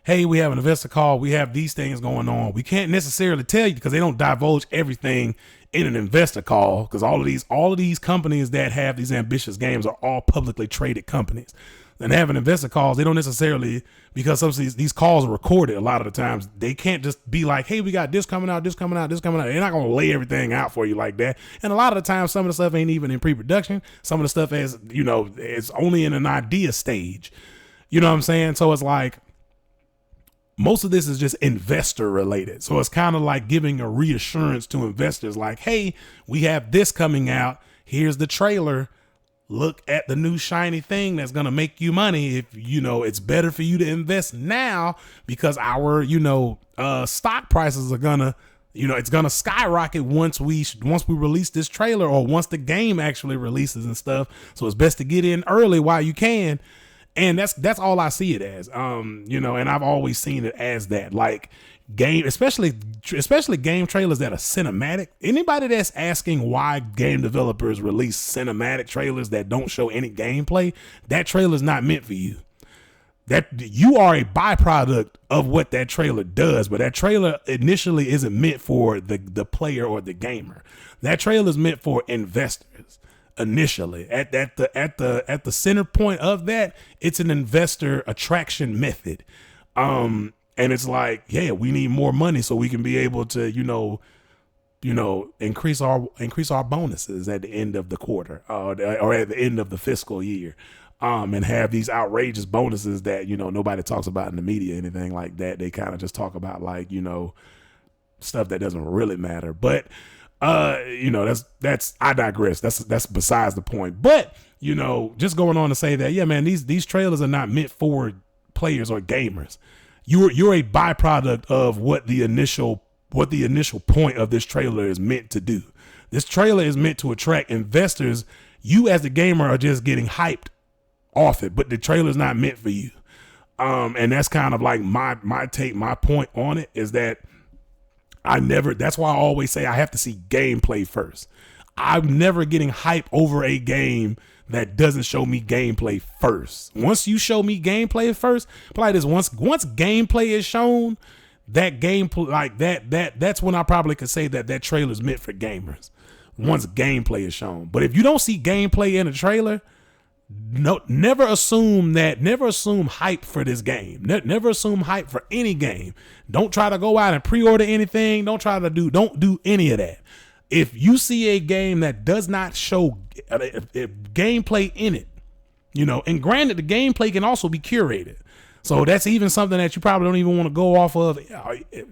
hey, we have an investor call. We have these things going on. We can't necessarily tell you because they don't divulge everything in an investor call, because all of these companies that have these ambitious games are all publicly traded companies. And having investor calls, they don't necessarily, because some of these calls are recorded a lot of the times, they can't just be like, hey, we got this coming out, this coming out, this coming out. They're not going to lay everything out for you like that. And a lot of the time, some of the stuff ain't even in pre-production. Some of the stuff is, you know, it's only in an idea stage. You know what I'm saying? So it's like, most of this is just investor related. So it's kind of like giving a reassurance to investors like, hey, we have this coming out. Here's the trailer. Look at the new shiny thing that's going to make you money. If, you know, it's better for you to invest now because our, you know, stock prices are going to, you know, it's going to skyrocket once we release this trailer or once the game actually releases and stuff. So it's best to get in early while you can. And that's all I see it as, you know, and I've always seen it as that, like game, especially game trailers that are cinematic. Anybody that's asking why game developers release cinematic trailers that don't show any gameplay, that trailer is not meant for you. That you are a byproduct of what that trailer does, but that trailer initially isn't meant for the player or the gamer. That trailer is meant for investors. Initially, at the center point of that, it's an investor attraction method, and it's like, yeah, we need more money so we can be able to, you know, increase our bonuses at the end of the quarter, or at the end of the fiscal year, and have these outrageous bonuses that, you know, nobody talks about in the media, anything like that. They kind of just talk about, like, you know, stuff that doesn't really matter, but. You know, that's I digress. That's besides the point. But, you know, just going on to say that, yeah, man, these trailers are not meant for players or gamers. You're a byproduct of what the initial point of this trailer is meant to do. This trailer is meant to attract investors. You as the gamer are just getting hyped off it, but the trailer is not meant for you. And that's kind of like my point on it is that that's why I always say I have to see gameplay first. I'm never getting hype over a game that doesn't show me gameplay first. Once you show me gameplay first, like this, once gameplay is shown, that gameplay, like that's when I probably could say that trailer is meant for gamers. Once gameplay is shown. But if you don't see gameplay in a trailer, no, never assume hype for this game. Never assume hype for any game. Don't try to go out and pre-order anything. Don't do any of that. If you see a game that does not show gameplay in it, you know, and granted, the gameplay can also be curated. So that's even something that you probably don't even want to go off of,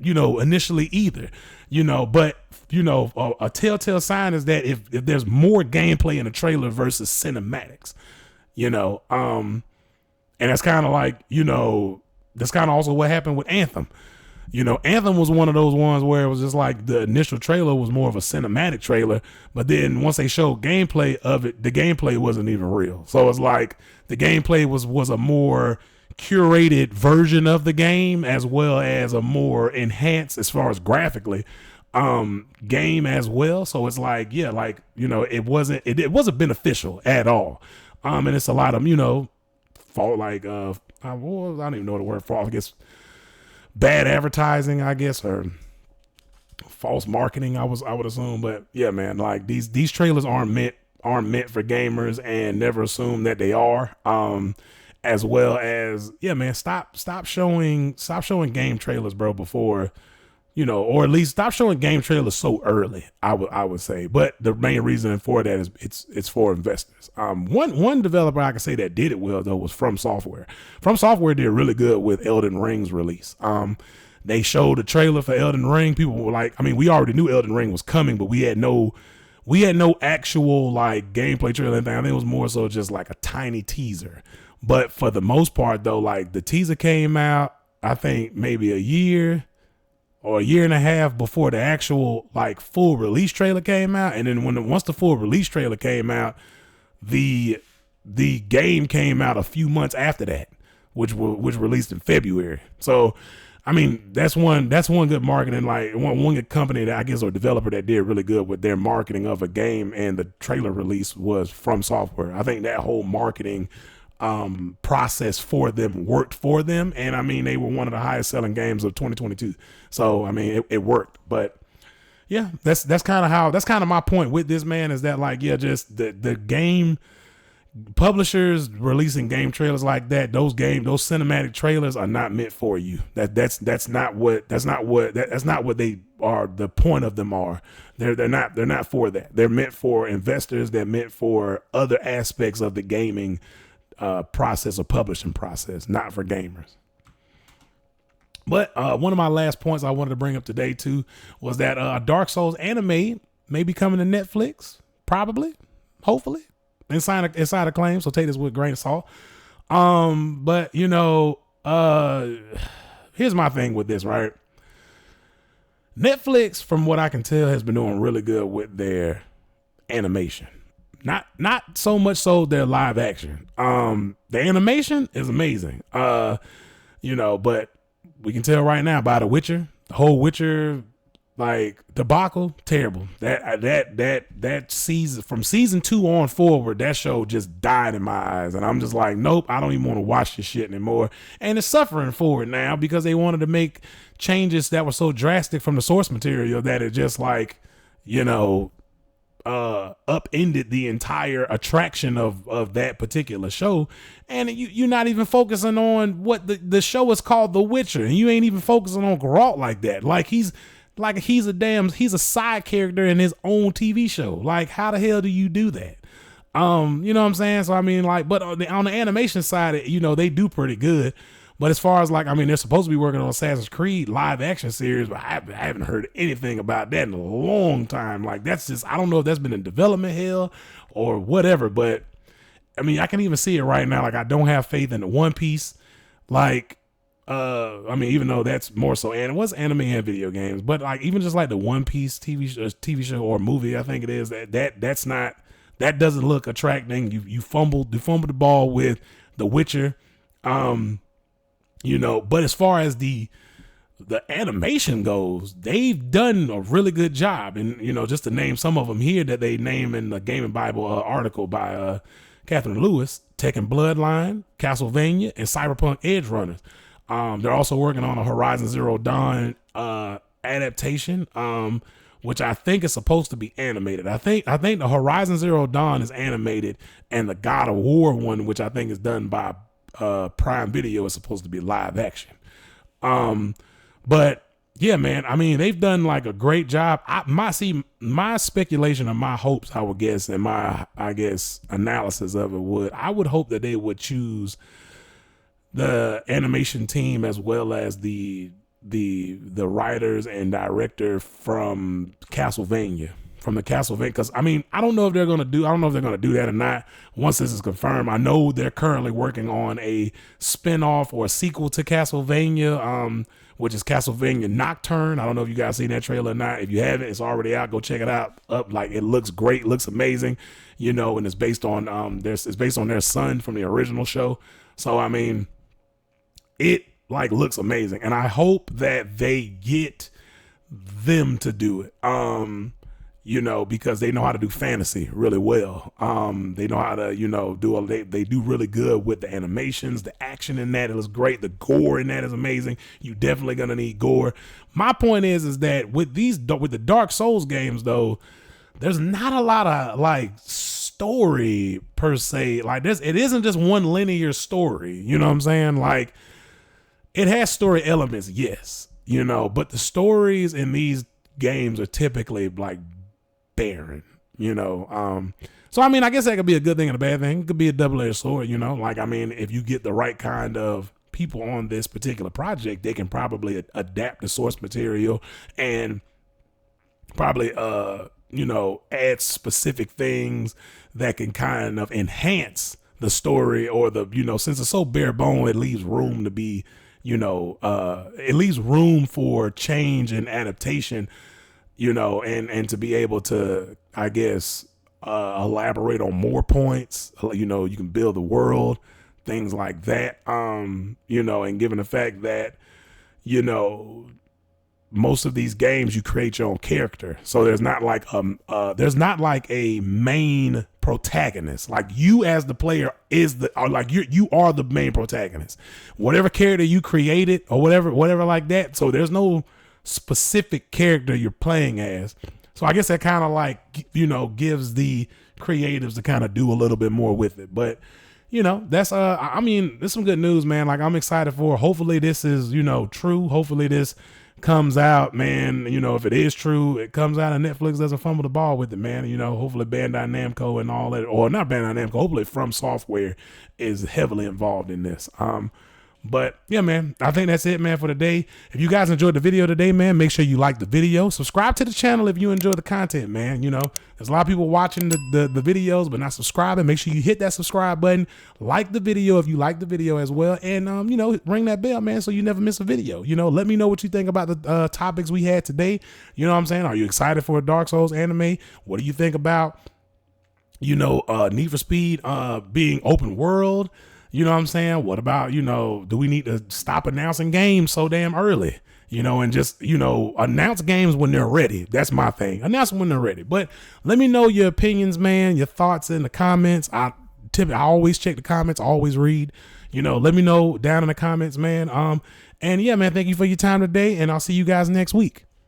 initially either, but a telltale sign is that if there's more gameplay in a trailer versus cinematics, and that's kind of like, that's kind of also what happened with Anthem. Anthem was one of those ones where it was just like the initial trailer was more of a cinematic trailer, but then once they showed gameplay of it, the gameplay wasn't even real. So it's like the gameplay was a more curated version of the game, as well as a more enhanced as far as graphically game as well. So it's like, it wasn't beneficial at all. And it's a lot of, fault, like, I don't even know the word for, I guess, bad advertising, I guess, or false marketing, I would assume. But yeah, man, like these trailers aren't meant for gamers, and never assume that they are. As well as, yeah, man, stop showing game trailers, bro, before, or at least stop showing game trailers so early, I would say. But the main reason for that is it's for investors. One developer I can say that did it well, though, was From Software. From Software did really good with Elden Ring's release. They showed a trailer for Elden Ring. People were like, we already knew Elden Ring was coming, but we had no actual like gameplay trailer or anything. I think it was more so just like a tiny teaser. But for the most part, though, like the teaser came out, I think maybe a year or a year and a half before the actual like full release trailer came out. And then once the full release trailer came out, the game came out a few months after that, which released in February. So, that's one good marketing, like one good company that I guess, or developer that did really good with their marketing of a game, and the trailer release was From Software. I think that whole marketing process for them worked for them, and they were one of the highest selling games of 2022. So it worked. But yeah, that's kind of my point with this, man, is that like, yeah, just the game publishers releasing game trailers like that, those cinematic trailers are not meant for you. That's not what they are. The point of them are. They're not for that. They're meant for investors. They're meant for other aspects of the gaming process or publishing process, not for gamers. But one of my last points I wanted to bring up today too was that Dark Souls anime may be coming to Netflix, probably, hopefully, inside a claim. So take this with a grain of salt. But here's my thing with this, right? Netflix, from what I can tell, has been doing really good with their animation. Not so much so their live action. The animation is amazing. But we can tell right now by The Witcher, the whole Witcher like debacle, terrible. That season, from season 2 on forward, that show just died in my eyes, and I'm just like, nope, I don't even want to watch this shit anymore. And it's suffering for it now because they wanted to make changes that were so drastic from the source material that it just like, upended the entire attraction of that particular show. And you're not even focusing on what the show is called, The Witcher, and you ain't even focusing on Geralt like that. Like he's a side character in his own TV show. Like, how the hell do you do that? You know what I'm saying? So but on the animation side, they do pretty good. But as far as they're supposed to be working on Assassin's Creed live action series, but I haven't heard anything about that in a long time. Like, that's just, I don't know if that's been in development hell or whatever, but I can even see it right now. Like, I don't have faith in the One Piece. Like, even though that's more so, and it was anime and video games, but like, even just like the One Piece TV show or movie, I think it is, that doesn't look attracting. You fumbled the ball with The Witcher. But as far as the animation goes, they've done a really good job. And, just to name some of them here that they name in the Gaming Bible article by Catherine Lewis: Tekken Bloodline, Castlevania, and Cyberpunk Edge Runners. They're also working on a Horizon Zero Dawn adaptation, which I think is supposed to be animated. I think the Horizon Zero Dawn is animated, and the God of War one, which I think is done by Prime Video, is supposed to be live action. But yeah, man, they've done like a great job. My speculation or my hopes, I would guess, and my analysis of it I would hope that they would choose the animation team as well as the writers and director from Castlevania. From the Castlevania, because I mean, I don't know if they're gonna do that or not once this is confirmed. I know they're currently working on a spin-off or a sequel to Castlevania, which is Castlevania Nocturne. I don't know if you guys seen that trailer or not. If you haven't, it's already out. Go check it out. Like, it looks great, looks amazing, you know, and it's based on their son from the original show. So I mean, it like looks amazing, and I hope that they get them to do it. You know, because they know how to do fantasy really well. They know how to, you know, they do really good with the animations, the action in that is great. The gore in that is amazing. You definitely gonna need gore. My point is that with the Dark Souls games though, there's not a lot of like story per se. Like it isn't just one linear story. You know what I'm saying? Like, it has story elements, yes, you know, but the stories in these games are typically like barren, you know. So I mean, I guess that could be a good thing and a bad thing. It could be a double-edged sword, you know. Like, I mean, if you get the right kind of people on this particular project, they can probably adapt the source material and probably you know, add specific things that can kind of enhance the story, or the, you know, since it's so bare bone, it leaves room to be, you know, it leaves room for change and adaptation, you know, and to be able to, I guess, elaborate on more points. You know, you can build the world, things like that. You know, and given the fact that, you know, most of these games you create your own character, so there's not like a main protagonist. Like, you as the player you are the main protagonist. Whatever character you created or whatever like that. So there's no specific character you're playing as. So I guess that kind of like, you know, gives the creatives to kind of do a little bit more with it. But, you know, that's I mean, there's some good news, man. Like, I'm excited for, hopefully this is, you know, true. Hopefully this comes out, man. You know, if it is true, it comes out and Netflix doesn't fumble the ball with it, man. You know, hopefully Bandai Namco and all that, or not Bandai Namco, hopefully From Software is heavily involved in this. But yeah, man, I think that's it, man, for today. If you guys enjoyed the video today, man, make sure you like the video. Subscribe to the channel if you enjoy the content, man. You know, there's a lot of people watching the videos but not subscribing. Make sure you hit that subscribe button. Like the video if you like the video as well. And, you know, ring that bell, man, so you never miss a video. You know, let me know what you think about the topics we had today. You know what I'm saying? Are you excited for a Dark Souls anime? What do you think about, you know, Need for Speed being open world? You know what I'm saying? What about, you know, do we need to stop announcing games so damn early? You know, and just, you know, announce games when they're ready. That's my thing. Announce them when they're ready. But let me know your opinions, man, your thoughts in the comments. I always check the comments, always read. You know, let me know down in the comments, man. And yeah, man, thank you for your time today, and I'll see you guys next week.